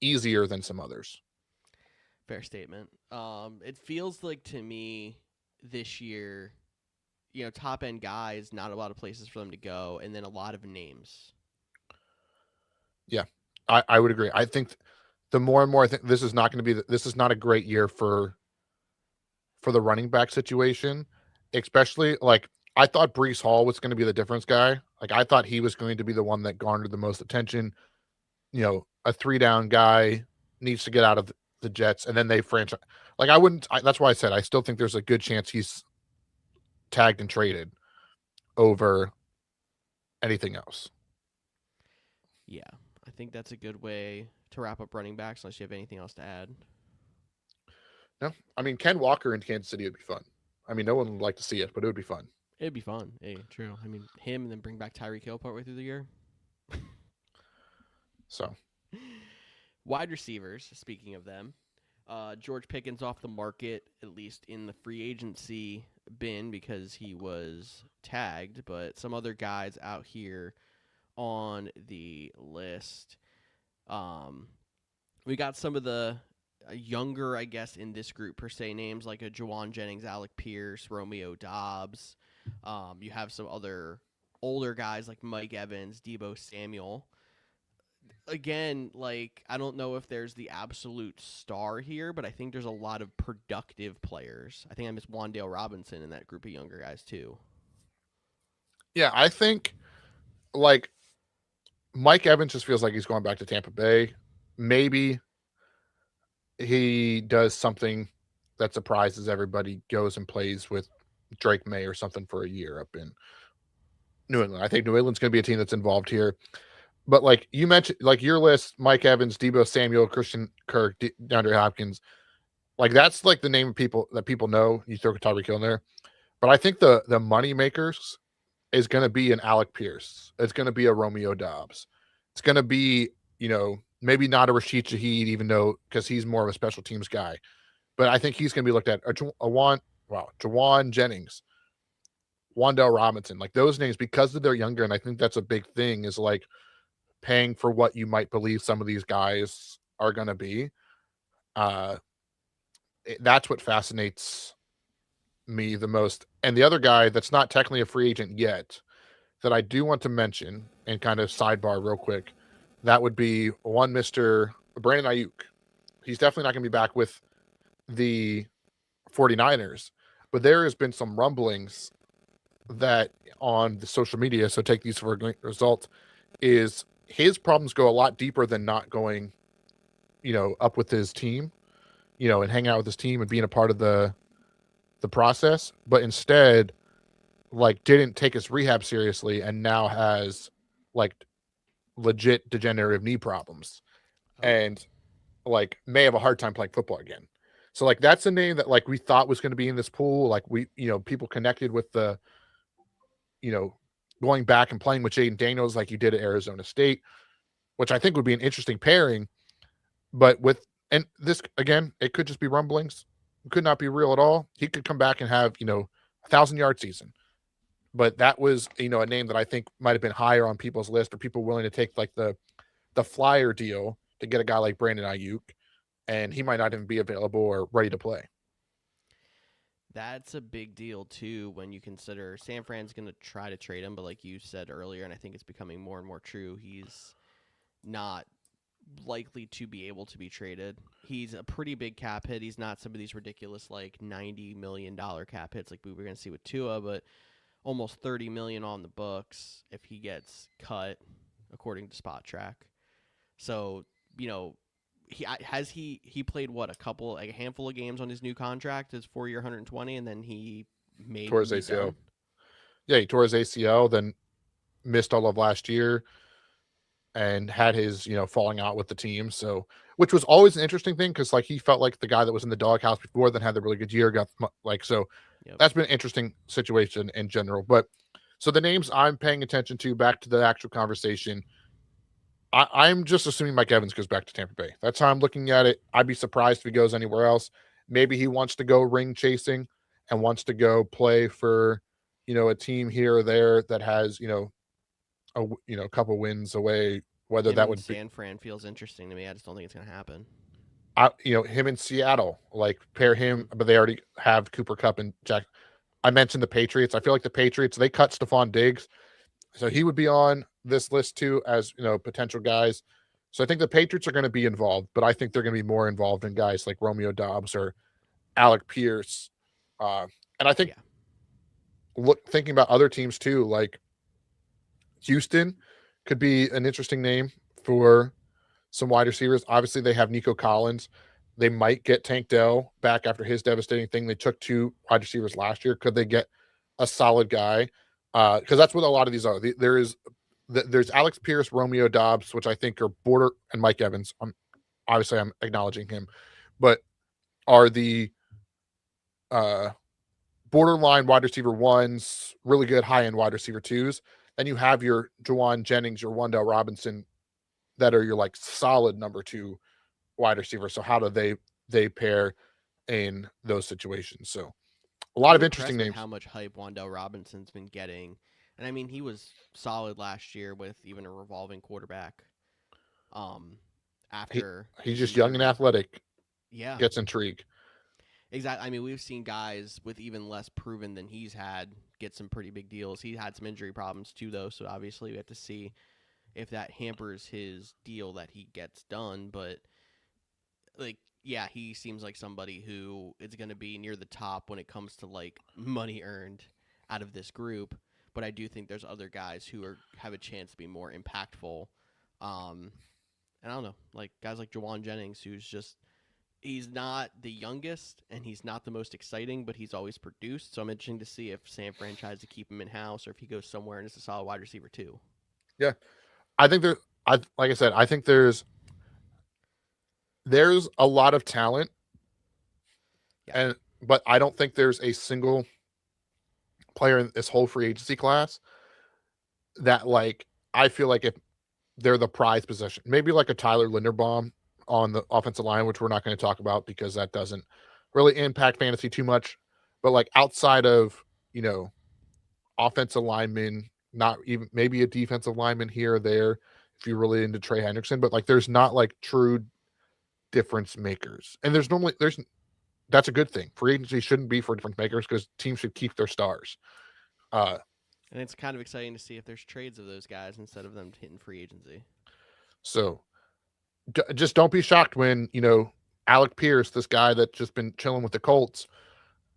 easier than some others. Fair statement. It feels like to me this year, top end guys, not a lot of places for them to go, and then a lot of names. Yeah, I would agree. I think the more and more I think this is not going to be this is not a great year for the running back situation, especially like I thought Brees Hall was going to be the difference guy. Like I thought he was going to be the one that garnered the most attention. A 3-down guy needs to get out of the Jets, and then they franchise. Like that's why I said I still think there's a good chance he's tagged and traded over anything else. Yeah, I think that's a good way to wrap up running backs, unless you have anything else to add. No, I mean, Ken Walker in Kansas City would be fun. I mean, no one would like to see it, but it would be fun. It'd be fun. Hey, true. I mean, him and then bring back Tyreek Hill partway through the year. So, wide receivers, speaking of them, George Pickens off the market, at least in the free agency bin because he was tagged, but some other guys out here on the list. We got some of the younger, I guess, in this group per se, names like a Jawan Jennings, Alec Pierce, Romeo Dobbs. You have some other older guys like Mike Evans, Deebo Samuel. Again, like, I don't know if there's the absolute star here, but I think there's a lot of productive players. I think I missed Wan'Dale Robinson in that group of younger guys too. yeah, I think like Mike Evans just feels like he's going back to Tampa Bay. Maybe he does something that surprises everybody, goes and plays with Drake May or something for a year up in New England. I think New England's going to be a team that's involved here. But like you mentioned, like your list, Mike Evans, Deebo Samuel, Christian Kirk, DeAndre Hopkins, like that's like the name of people that people know. You throw Tyreek Hill in there. But I think the money makers is going to be an Alec Pierce. It's going to be a Romeo Dobbs. It's going to be, maybe not a Rashid Shaheed, even though because he's more of a special teams guy. But I think he's going to be looked at. Jawan Jennings, Wan'Dale Robinson, like those names, because they're younger, and I think that's a big thing, is like paying for what you might believe some of these guys are going to be. That's what fascinates me the most. And the other guy that's not technically a free agent yet that I do want to mention and kind of sidebar real quick, that would be one Mr. Brandon Ayuk. He's definitely not going to be back with the 49ers, but there has been some rumblings that on the social media, so take these for a result, is his problems go a lot deeper than not going, up with his team, and hanging out with his team and being a part of the process, but instead like didn't take his rehab seriously and now has like legit degenerative knee problems and like may have a hard time playing football again. So like that's a name that like we thought was going to be in this pool. Like we, people connected with the, going back and playing with Jaden Daniels like you did at Arizona State, which I think would be an interesting pairing. But and this again, it could just be rumblings. It could not be real at all. He could come back and have, 1,000-yard season. But that was, a name that I think might have been higher on people's list, or people willing to take like the flyer deal to get a guy like Brandon Ayuk, and he might not even be available or ready to play. That's a big deal too when you consider San Fran's going to try to trade him, but like you said earlier, and I think it's becoming more and more true, he's not likely to be able to be traded. He's a pretty big cap hit. He's not some of these ridiculous like $90 million cap hits like we were going to see with Tua, but almost $30 million on the books if he gets cut, according to Spot Track. So, he played what, a handful of games on his new contract, his 4-year 120, and then he tore his ACL. Done. Yeah, he tore his ACL, then missed all of last year and had his, falling out with the team. So, which was always an interesting thing because like he felt like the guy that was in the doghouse before, then had the really good year, got like, so that's been an interesting situation in general. But so the names I'm paying attention to, back to the actual conversation, I'm just assuming Mike Evans goes back to Tampa Bay. That's how I'm looking at it. I'd be surprised if he goes anywhere else. Maybe he wants to go ring chasing and wants to go play for, a team here or there that has, a couple wins away. Whether that would San Fran feels interesting to me. I just don't think it's going to happen. Him in Seattle, like pair him, but they already have Cooper Kupp and Jack. I mentioned the Patriots. I feel like the Patriots, they cut Stephon Diggs. So he would be on this list too as, potential guys. So I think the Patriots are going to be involved, but I think they're going to be more involved in guys like Romeo Dobbs or Alec Pierce. And I think thinking about other teams too, like Houston could be an interesting name for some wide receivers. Obviously they have Nico Collins. They might get Tank Dell back after his devastating thing. They took 2 wide receivers last year. Could they get a solid guy? Because that's what a lot of these are. There is there's Alex Pierce, Romeo Dobbs, which I think are border, and Mike Evans. I'm acknowledging him, but are the borderline wide receiver ones, really good high end wide receiver twos. Then you have your Juwan Jennings, your Wandale Robinson, that are your like solid number two wide receiver. So how do they pair in those situations? So a lot of interesting names. How much hype Wandale Robinson's been getting, and I mean he was solid last year with even a revolving quarterback. After he's just young and athletic. Yeah, gets intrigue. Exactly. I mean, we've seen guys with even less proven than he's had get some pretty big deals. He had some injury problems too, though, so obviously we have to see if that hampers his deal that he gets done. But, like, yeah, he seems like somebody who is going to be near the top when it comes to, like, money earned out of this group. But I do think there's other guys who have a chance to be more impactful. And I don't know, like guys like Juwan Jennings, who's just... He's not the youngest, and he's not the most exciting, but he's always produced. So I'm interested to see if San Fran tries to keep him in-house or if he goes somewhere and is a solid wide receiver too. Yeah. I think like I said, I think there's a lot of talent, but I don't think there's a single player in this whole free agency class that, like, I feel like if they're the prize possession, maybe like a Tyler Linderbaum on the offensive line, which we're not going to talk about because that doesn't really impact fantasy too much. But like outside of, offensive linemen, not even maybe a defensive lineman here or there, if you're really into Trey Hendrickson, but like there's not like true difference makers. And that's a good thing. Free agency shouldn't be for difference makers because teams should keep their stars. And it's kind of exciting to see if there's trades of those guys instead of them hitting free agency. So just don't be shocked when, Alec Pierce, this guy that's just been chilling with the Colts,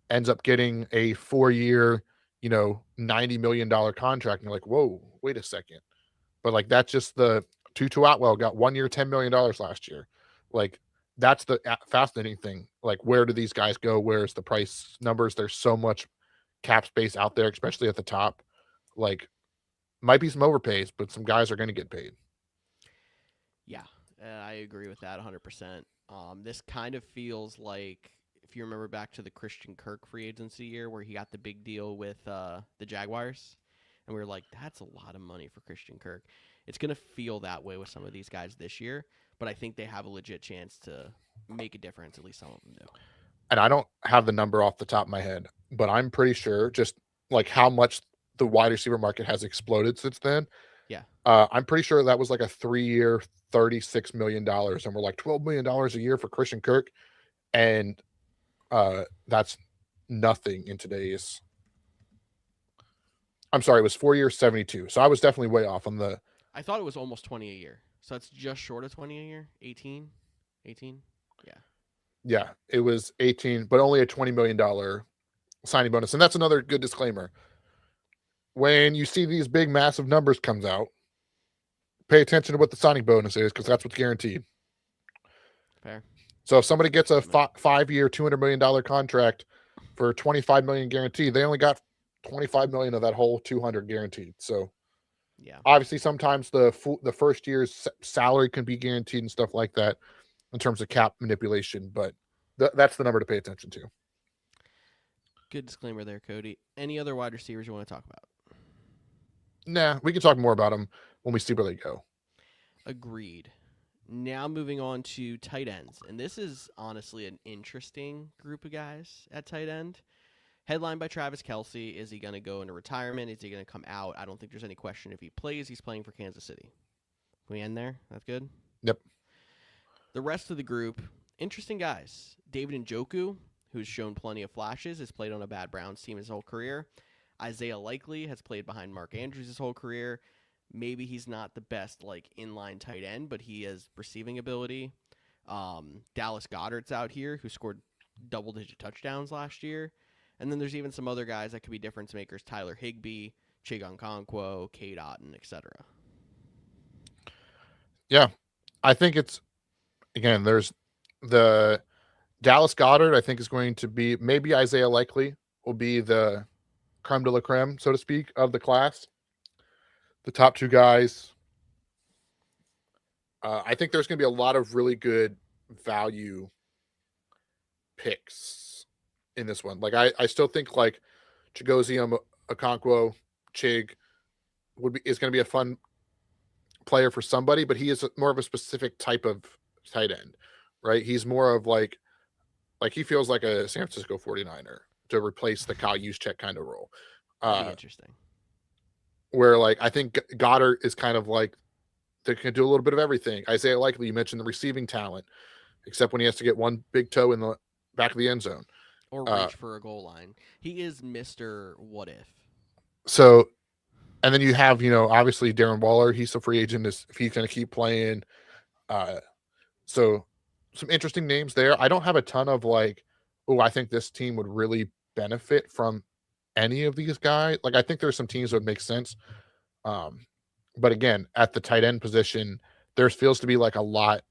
ends up getting a 4-year, $90 million contract. And you're like, whoa, wait a second. But like, that's just the Tutu Atwell got 1 year, $10 million last year. Like, that's the fascinating thing. Like, where do these guys go? Where's the price numbers? There's so much cap space out there, especially at the top. Like, might be some overpays, but some guys are going to get paid. Yeah. I agree with that 100%. This kind of feels like, if you remember back to the Christian Kirk free agency year where he got the big deal with the Jaguars, and we were like, that's a lot of money for Christian Kirk. It's going to feel that way with some of these guys this year, but I think they have a legit chance to make a difference, at least some of them do. And I don't have the number off the top of my head, but I'm pretty sure just like how much the wide receiver market has exploded since then. Yeah. I'm pretty sure that was like a 3-year, $36 million, and we're like $12 million a year for Christian Kirk. And that's nothing in today's. I'm sorry, it was 4 years, 72. So I was definitely way off on the. I thought it was almost 20 a year. So that's just short of 20 a year? 18? Yeah. Yeah, it was 18, but only a $20 million signing bonus. And that's another good disclaimer. When you see these big, massive numbers comes out, pay attention to what the signing bonus is because that's what's guaranteed. Fair. So if somebody gets a 5-year, $200 million contract for $25 million guaranteed, they only got $25 million of that whole $200 guaranteed. So yeah, obviously sometimes the first year's salary can be guaranteed and stuff like that in terms of cap manipulation, but that's the number to pay attention to. Good disclaimer there, Cody. Any other wide receivers you want to talk about? Nah, we can talk more about them when we see where they go. Agreed. Now moving on to tight ends. And this is honestly an interesting group of guys at tight end. Headlined by Travis Kelce. Is he going to go into retirement? Is he going to come out? I don't think there's any question if he plays. He's playing for Kansas City. Can we end there? That's good? Yep. The rest of the group, interesting guys. David Njoku, who's shown plenty of flashes, has played on a bad Browns team his whole career. Isaiah Likely has played behind Mark Andrews his whole career. Maybe he's not the best like inline tight end, but he has receiving ability. Dallas Goedert's out here who scored double-digit touchdowns last year. And then there's even some other guys that could be difference makers. Tyler Higbee, Chigon Okonkwo, Cade Otton, etc. Yeah. I think it's, again, there's the Dallas Goedert, I think, is going to be, maybe Isaiah Likely will be the creme de la creme, so to speak, of the class. the top two guys. I think there's going to be a lot of really good value picks in this one. Like I still think like Chigozie Okonkwo, Chig is going to be a fun player for somebody, but he is more of a specific type of tight end, right? He's more of like he feels like a San Francisco 49er to replace the Kyle Juszczyk kind of role. That'd be interesting. Where like I think Goddard is kind of like they can do a little bit of everything. Isaiah Likely, you mentioned the receiving talent, except when he has to get one big toe in the back of the end zone. Or reach for a goal line. He is Mr. What If. So, and then you have, obviously Darren Waller. He's a free agent if he's going to keep playing. So some interesting names there. I don't have a ton of like, I think this team would really benefit from any of these guys. Like, I think there's some teams that would make sense. But again, at the tight end position, there feels to be like a lot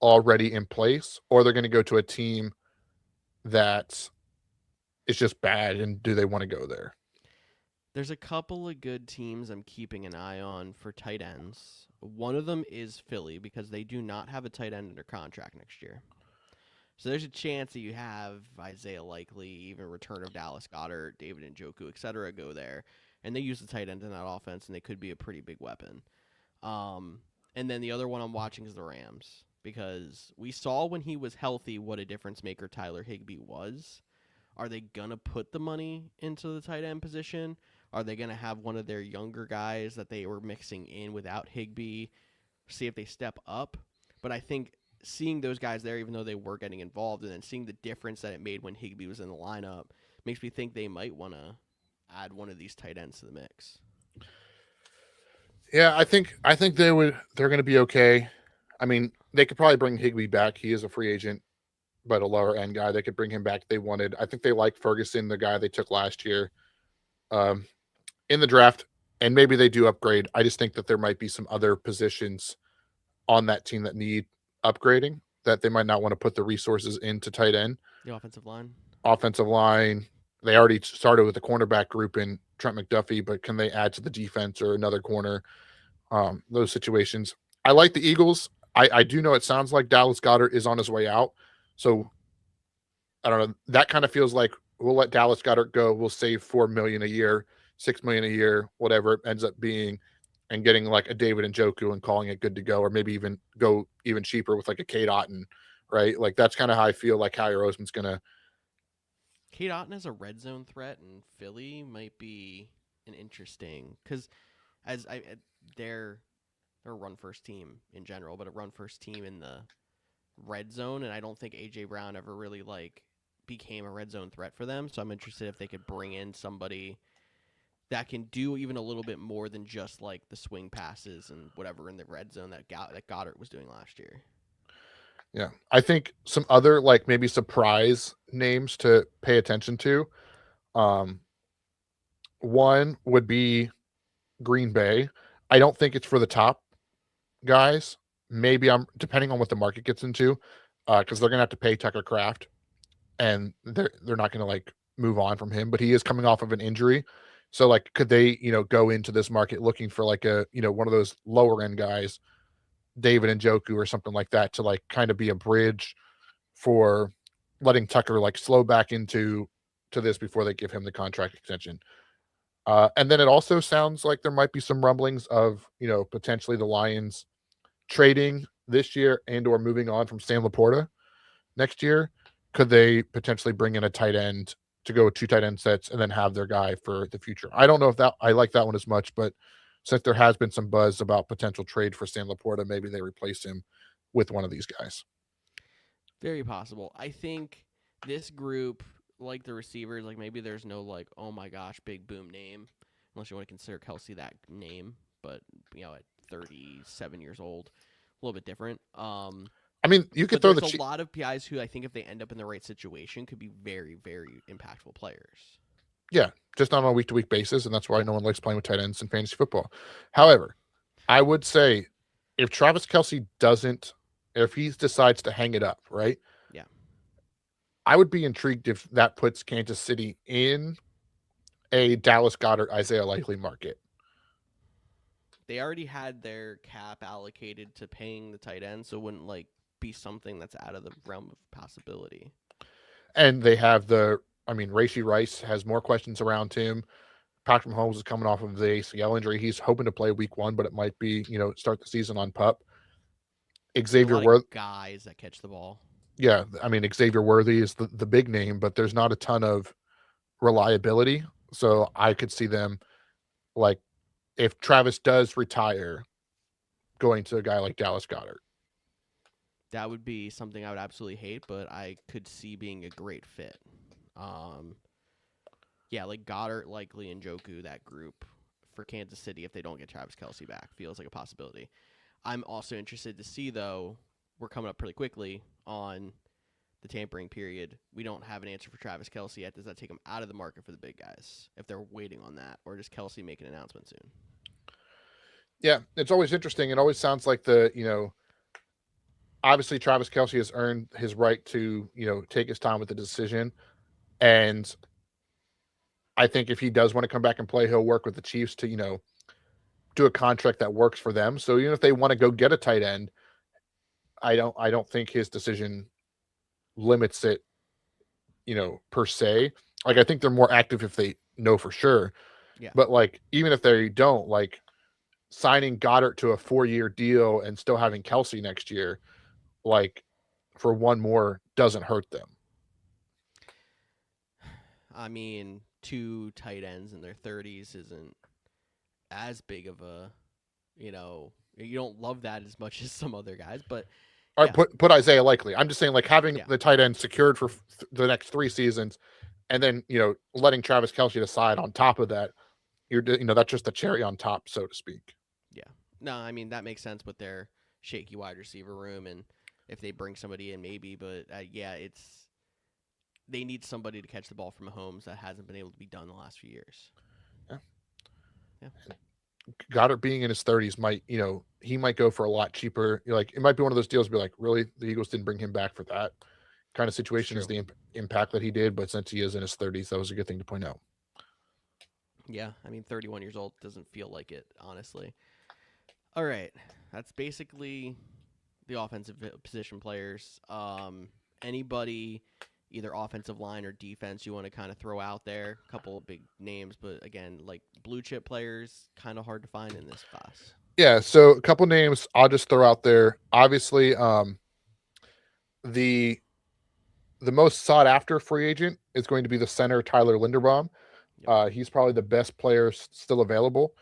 already in place, or they're going to go to a team that is just bad. And do they want to go there? There's a couple of good teams I'm keeping an eye on for tight ends. One of them is Philly because they do not have a tight end under contract next year. So there's a chance that you have Isaiah Likely, even return of Dallas Goedert, David Njoku, etc. go there. And they use the tight end in that offense, and they could be a pretty big weapon. And then the other one I'm watching is the Rams because we saw when he was healthy what a difference maker Tyler Higbee was. Are they going to put the money into the tight end position? Are they going to have one of their younger guys that they were mixing in without Higbee, see if they step up? But I think seeing those guys there, even though they were getting involved, and then seeing the difference that it made when Higbee was in the lineup, makes me think they might want to add one of these tight ends to the mix. Yeah, I think they're going to be okay. I mean, they could probably bring Higbee back. He is a free agent, but a lower end guy. They could bring him back if they wanted. I think they like Ferguson, the guy they took last year in the draft, and maybe they do upgrade. I just think that there might be some other positions on that team that need upgrading that they might not want to put the resources into tight end. The offensive line. They already started with the cornerback group in Trent McDuffie, but can they add to the defense or another corner? Those situations. I like the Eagles. I do know it sounds like Dallas Goedert is on his way out. So I don't know. That kind of feels like we'll let Dallas Goedert go. We'll save $4 million a year, $6 million a year, whatever it ends up being, and getting like a David Njoku and calling it good to go, or maybe even go even cheaper with like a Cade Otton, right? Like that's kind of how I feel like Howie Roseman's gonna. Cade Otton as a red zone threat in Philly might be an interesting because they're a run first team in general, but a run first team in the red zone, and I don't think AJ Brown ever really like became a red zone threat for them. So I'm interested if they could bring in somebody that can do even a little bit more than just like the swing passes and whatever in the red zone that Goddard was doing last year. Yeah, I think some other like maybe surprise names to pay attention to. One would be Green Bay. I don't think it's for the top guys. Maybe I'm depending on what the market gets into, because they're gonna have to pay Tucker Kraft, and they're not gonna like move on from him. But he is coming off of an injury, so like could they go into this market looking for like a one of those lower end guys, David Njoku or something like that, to like kind of be a bridge for letting Tucker like slow back into this before they give him the contract extension. And then it also sounds like there might be some rumblings of potentially the Lions trading this year and or moving on from Sam Laporta next year. Could they potentially bring in a tight end to go with 2 tight end sets and then have their guy for the future? I don't know if I like that one as much, but since there has been some buzz about potential trade for Sam Laporta, maybe they replace him with one of these guys. Very possible. I think this group, like the receivers, like maybe there's no like, oh my gosh, big boom name, unless you want to consider Kelsey that name, but at 37 years old, a little bit different. I mean, you could throw there's a lot of guys who I think if they end up in the right situation could be very, very impactful players. Yeah, just not on a week-to-week basis, and that's why no one likes playing with tight ends in fantasy football. However, I would say if Travis Kelce if he decides to hang it up, right? Yeah. I would be intrigued if that puts Kansas City in a Dallas Goedert, Isaiah Likely market. They already had their cap allocated to paying the tight end, so it wouldn't like be something that's out of the realm of possibility. And they have Rashee Rice has more questions around him. Patrick Mahomes is coming off of the ACL injury. He's hoping to play week 1, but it might be, start the season on PUP. There's a Xavier lot Worthy. of guys that catch the ball. Yeah, Xavier Worthy is the big name, but there's not a ton of reliability. So I could see them, like, if Travis does retire, going to a guy like Dallas Goedert. That would be something I would absolutely hate, but I could see being a great fit. Yeah, like Goddard, likely, and Njoku, that group for Kansas City, if they don't get Travis Kelce back, feels like a possibility. I'm also interested to see, though, we're coming up pretty quickly on the tampering period. We don't have an answer for Travis Kelce yet. Does that take him out of the market for the big guys if they're waiting on that? Or does Kelce make an announcement soon? Yeah, it's always interesting. It always sounds like obviously Travis Kelce has earned his right to, take his time with the decision. And I think if he does want to come back and play, he'll work with the Chiefs to, do a contract that works for them. So even if they want to go get a tight end, I don't think his decision limits it, per se. Like, I think they're more active if they know for sure. Yeah. But like, even if they don't, like, signing Goddard to a 4-year deal and still having Kelce next year, like, for one more doesn't hurt them. I mean, 2 tight ends in their 30s isn't as big of a, you don't love that as much as some other guys, but all right, put Isaiah Likely. I'm just saying, like, having the tight end secured for the next 3 seasons, and then letting Travis Kelce decide on top of that, that's just the cherry on top, so to speak. Yeah, no, I mean that makes sense with their shaky wide receiver room, and if they bring somebody in, maybe, but they need somebody to catch the ball from Mahomes that hasn't been able to be done the last few years. Yeah. Goddard being in his 30s might, he might go for a lot cheaper. Like, it might be one of those deals be like, really, the Eagles didn't bring him back for that kind of situation is the impact that he did. But since he is in his 30s, that was a good thing to point out. Yeah, I mean, 31 years old doesn't feel like it, honestly. All right, that's basically the offensive position players. Anybody, either offensive line or defense, you want to kind of throw out there? A couple of big names, but again, like blue chip players, kind of hard to find in this class. Yeah, so a couple names I'll just throw out there. Obviously, the most sought after free agent is going to be the center Tyler Linderbaum. Yep. He's probably the best player still available.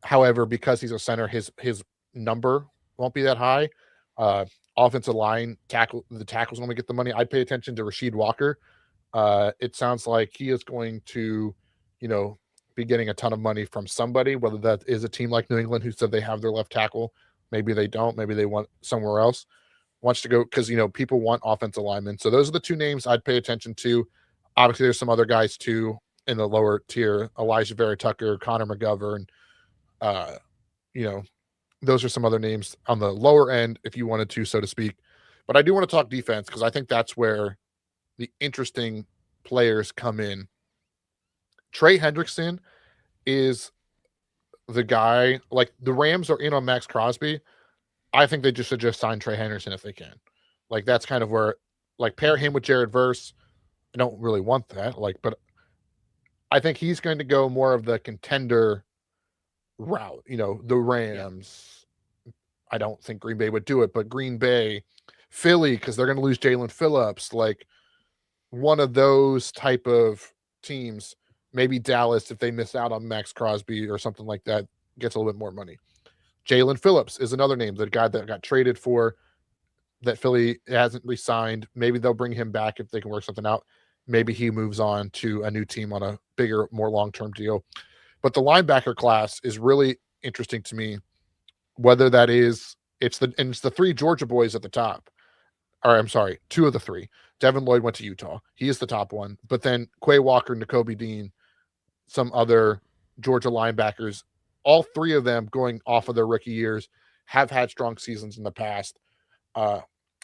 However, because he's a center, his number won't be that high. Offensive line, the tackles only get the money. I'd pay attention to Rasheed Walker. It sounds like he is going to, be getting a ton of money from somebody, whether that is a team like New England who said they have their left tackle. Maybe they don't. Maybe they want somewhere else. Wants to go because, people want offensive linemen. So those are the 2 names I'd pay attention to. Obviously, there's some other guys too in the lower tier. Elijah Vera Tucker, Connor McGovern. Those are some other names on the lower end if you wanted to, so to speak. But I do want to talk defense because I think that's where the interesting players come in. Trey Hendrickson is the guy. Like, the Rams are in on Max Crosby. I think they should just sign Trey Hendrickson if they can. Like, that's kind of where, like, pair him with Jared Verse. I don't really want that. Like, but I think he's going to go more of the contender route. The Rams. Yeah. I don't think Green Bay would do it, but Green Bay, Philly, because they're going to lose Jalen Phillips. Like, one of those type of teams. Maybe Dallas, if they miss out on Max Crosby or something like that, gets a little bit more money. Jalen Phillips is another name, the guy that got traded for that Philly hasn't re-signed. Maybe they'll bring him back if they can work something out. Maybe he moves on to a new team on a bigger, more long-term deal. But the linebacker class is really interesting to me, whether that is it's the 3 Georgia boys at the top. Or I'm sorry, 2 of the 3. Devin Lloyd went to Utah. He is the top one. But then Quay Walker, Nakobe Dean, some other Georgia linebackers, all 3 of them going off of their rookie years, have had strong seasons in the past.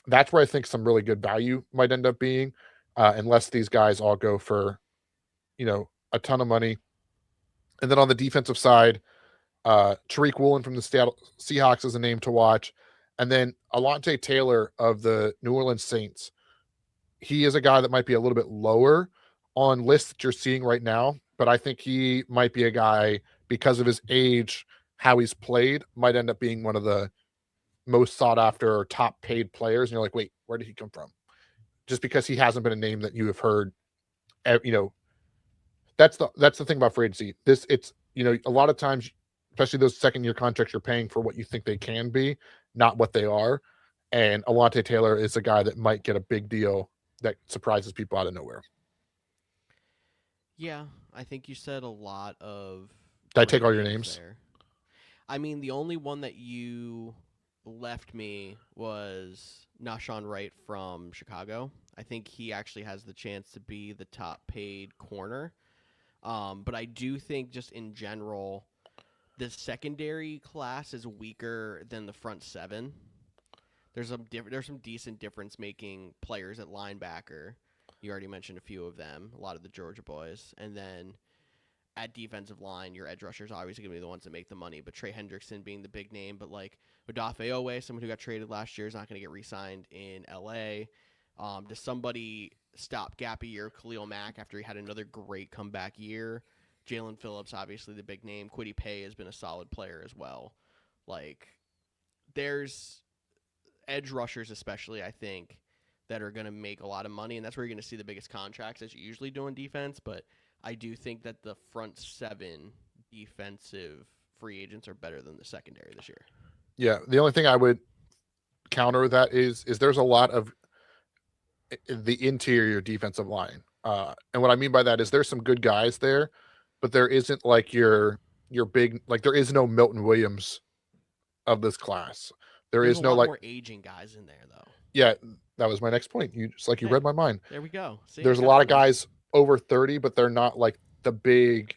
That's where I think some really good value might end up being, unless these guys all go for, a ton of money. And then on the defensive side, Tariq Woolen from the Seattle Seahawks is a name to watch. And then Alontae Taylor of the New Orleans Saints. He is a guy that might be a little bit lower on lists that you're seeing right now, but I think he might be a guy because of his age, how he's played, might end up being one of the most sought after or top paid players. And you're like, wait, where did he come from? Just because he hasn't been a name that you have heard, that's the thing about free agency. It's a lot of times, especially those second year contracts, you're paying for what you think they can be, not what they are. And Alontae Taylor is a guy that might get a big deal that surprises people out of nowhere. Yeah, I think you said a lot of. Did I take all your names? There. I mean, the only one that you left me was Nahshon Wright from Chicago. I think he actually has the chance to be the top paid corner. But I do think just in general, the secondary class is weaker than the front seven. There's some decent difference-making players at linebacker. You already mentioned a few of them, a lot of the Georgia boys. And then at defensive line, your edge rushers are obviously going to be the ones that make the money. But Trey Hendrickson being the big name. But like Odafe Owe, someone who got traded last year, is not going to get re-signed in L.A. Does somebody stop gap a year Khalil Mack after he had another great comeback year? Jalen Phillips, obviously the big name. Kwity Paye has been a solid player as well. Like, there's edge rushers especially, I think, that are going to make a lot of money, and that's where you're going to see the biggest contracts as you usually do in defense. But I do think that the front seven defensive free agents are better than the secondary this year. Yeah, the only thing I would counter that is there's a lot of the interior defensive line. And what I mean by that is there's some good guys there, but there isn't like your big, like there is no Milton Williams of this class. There's is no a lot like more aging guys in there though. Yeah, that was my next point. You read my mind. There we go. See, there's a lot of guys over 30, but they're not like the big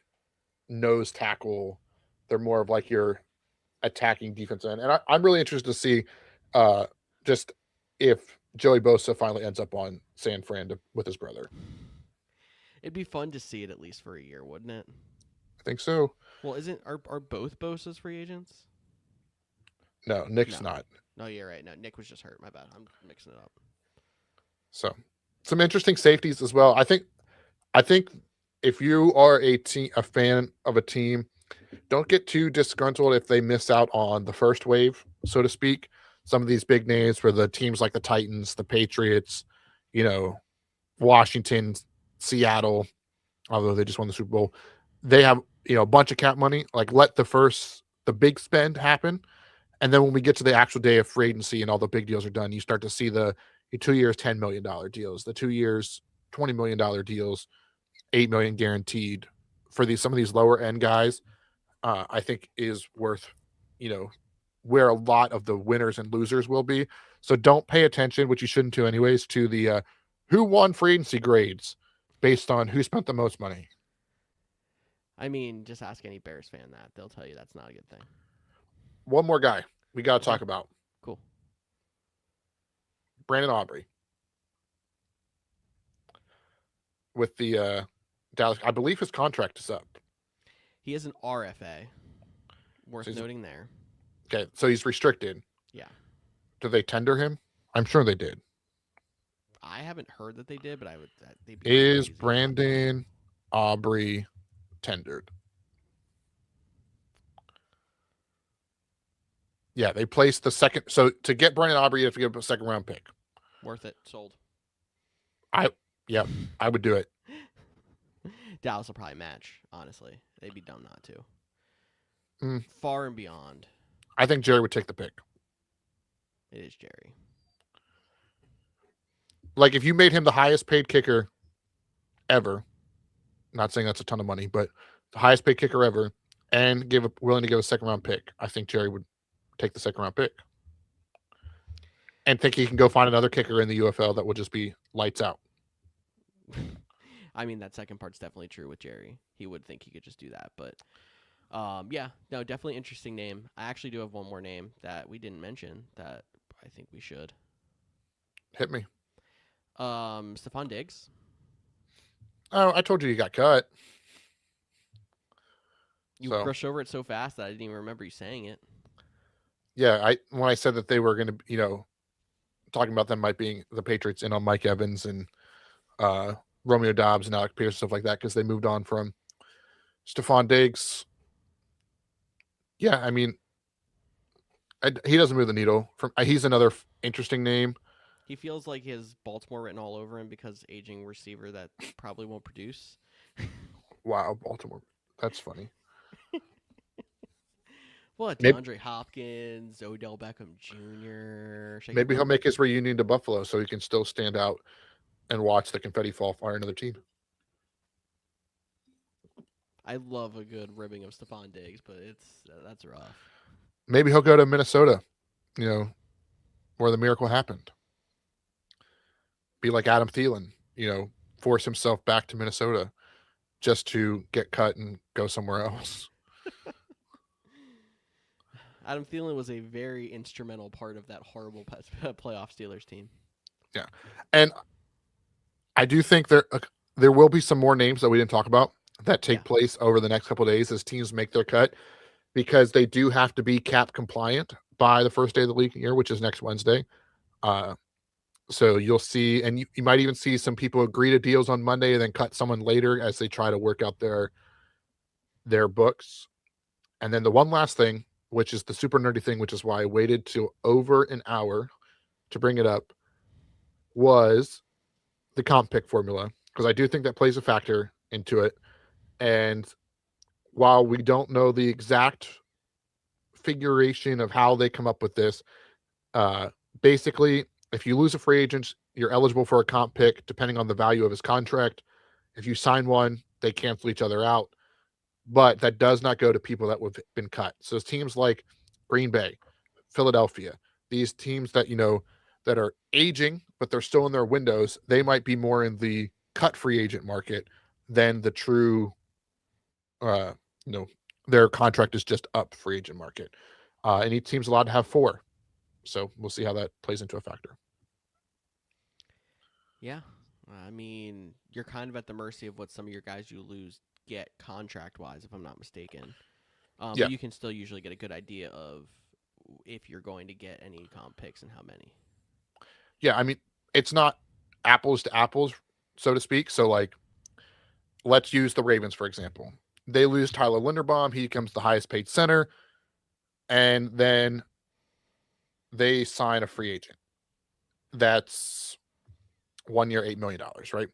nose tackle. They're more of like your attacking defense end. And I'm really interested to see just if Joey Bosa finally ends up on San Fran with his brother. It'd be fun to see it at least for a year, wouldn't it? I think so. Well, are both Bosa's free agents? No, Nick's not. No, you're right. No, Nick was just hurt. My bad. I'm mixing it up. So, some interesting safeties as well. I think if you are a fan of a team, don't get too disgruntled if they miss out on the first wave, so to speak. Some of these big names for the teams like the Titans, the Patriots, Washington, Seattle, although they just won the Super Bowl, they have, a bunch of cap money. Like, let the big spend happen. And then when we get to the actual day of free agency and all the big deals are done, you start to see the 2 years, $10 million deals, the 2 years, $20 million deals, $8 million guaranteed for some of these lower end guys. I think is worth, where a lot of the winners and losers will be. So don't pay attention, which you shouldn't do anyways, to the who won free agency grades based on who spent the most money. I mean, just ask any Bears fan that. They'll tell you that's not a good thing. One more guy we got to talk about. Cool. Brandon Aubrey. With the Dallas, I believe his contract is up. He is an RFA. Worth noting there. Okay, so he's restricted. Yeah. Did they tender him? I'm sure they did. I haven't heard that they did, but I would. Is Brandon Aubrey tendered? Yeah, they placed the second. So to get Brandon Aubrey, you have to give a second round pick. Worth it. Sold. I would do it. Dallas will probably match, honestly. They'd be dumb not to. Far and beyond. I think Jerry would take the pick. It is Jerry. Like, if you made him the highest paid kicker ever, not saying that's a ton of money, but the highest paid kicker ever, and willing to give a second round pick, I think Jerry would take the second round pick. And think he can go find another kicker in the UFL that will just be lights out. I mean, that second part's definitely true with Jerry. He would think he could just do that. But, definitely interesting name. I actually do have one more name that we didn't mention that I think we should. Hit me. Stephon Diggs. Oh, I told you got cut. You So, brushed over it so fast that I didn't even remember you saying it. yeah, when I said that they were going to, talking about them might being the Patriots in on Mike Evans and Romeo Dobbs and Alec Pierce, stuff like that, because they moved on from Stephon Diggs. Yeah, I mean, he doesn't move the needle. He's another interesting name. He feels like he has Baltimore written all over him because aging receiver that probably won't produce. Wow, Baltimore. That's funny. What, DeAndre Hopkins, Odell Beckham Jr. Maybe he'll make his reunion to Buffalo so he can still stand out and watch the confetti fall for another team. I love a good ribbing of Stephon Diggs, but that's rough. Maybe he'll go to Minnesota, where the miracle happened. Be like Adam Thielen, force himself back to Minnesota just to get cut and go somewhere else. Adam Thielen was a very instrumental part of that horrible playoff Steelers team. Yeah. And I do think there will be some more names that we didn't talk about that take place over the next couple of days as teams make their cut, because they do have to be cap compliant by the first day of the league year, which is next Wednesday. So you'll see, and you might even see some people agree to deals on Monday and then cut someone later as they try to work out their books. And then the one last thing, which is the super nerdy thing, which is why I waited till over an hour to bring it up, was the comp pick formula, because I do think that plays a factor into it. And while we don't know the exact figuration of how they come up with this, basically, if you lose a free agent, you're eligible for a comp pick depending on the value of his contract. If you sign one, they cancel each other out. But that does not go to people that have been cut. So teams like Green Bay, Philadelphia, these teams that, that are aging, but they're still in their windows, they might be more in the cut free agent market than the true, their contract is just up free agent market. And each team's allowed to have 4. So we'll see how that plays into a factor. Yeah. I mean, you're kind of at the mercy of what some of your guys you lose get contract-wise, if I'm not mistaken. But you can still usually get a good idea of if you're going to get any comp picks and how many. Yeah, I mean, it's not apples to apples, so to speak. So, let's use the Ravens, for example. They lose Tyler Linderbaum. He becomes the highest paid center. And then they sign a free agent. That's 1 year, $8 million, right?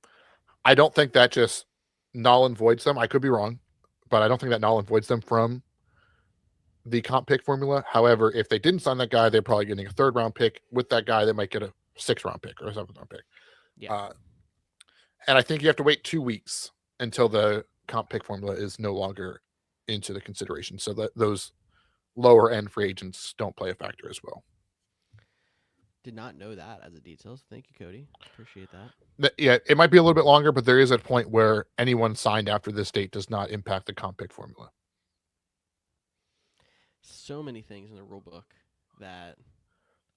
I don't think that just null and voids them. I could be wrong, but I don't think that null and voids them from the comp pick formula. However, if they didn't sign that guy, they're probably getting a 3rd round pick. With that guy, they might get a 6th round pick or a 7th round pick. Yeah. And I think you have to wait 2 weeks until the comp pick formula is no longer into the consideration, so that those lower end free agents don't play a factor as well. Did not know that as a detail. So thank you, Cody. Appreciate that. Yeah, it might be a little bit longer, but there is a point where anyone signed after this date does not impact the comp pick formula. So many things in the rule book that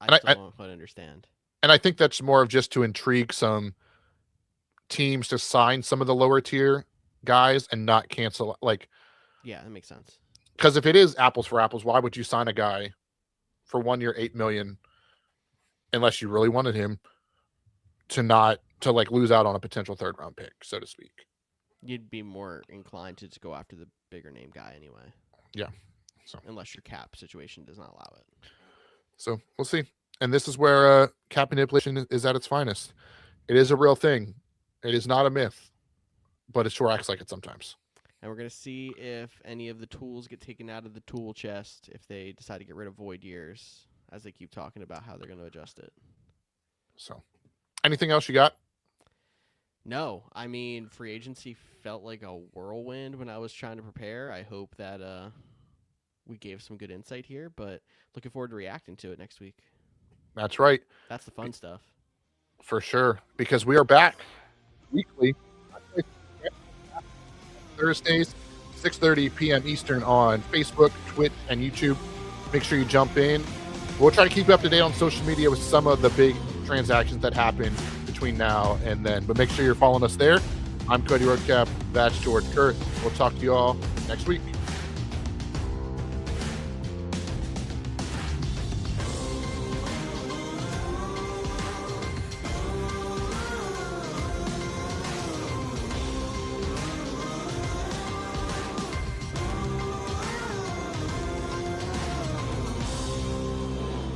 I still don't quite understand. And I think that's more of just to intrigue some teams to sign some of the lower tier guys and not cancel. Yeah, that makes sense. Because if it is apples for apples, why would you sign a guy for 1 year, $8 million, unless you really wanted him to lose out on a potential 3rd round pick, so to speak? You'd be more inclined to just go after the bigger name guy anyway. Yeah. So unless your cap situation does not allow it. So we'll see. And this is where cap manipulation is at its finest. It is a real thing. It is not a myth, but it sure acts like it sometimes. And we're going to see if any of the tools get taken out of the tool chest if they decide to get rid of void years, as they keep talking about how they're going to adjust it. So, anything else you got? No. I mean, free agency felt like a whirlwind when I was trying to prepare. I hope that we gave some good insight here, but looking forward to reacting to it next week. That's right. That's the fun stuff. For sure, because we are back weekly Thursdays, 6:30 p.m. Eastern on Facebook, Twitch, and YouTube. Make sure you jump in. We'll try to keep you up to date on social media with some of the big transactions that happen between now and then. But make sure you're following us there. I'm Cody Roadcap. That's George Kurth. We'll talk to you all next week.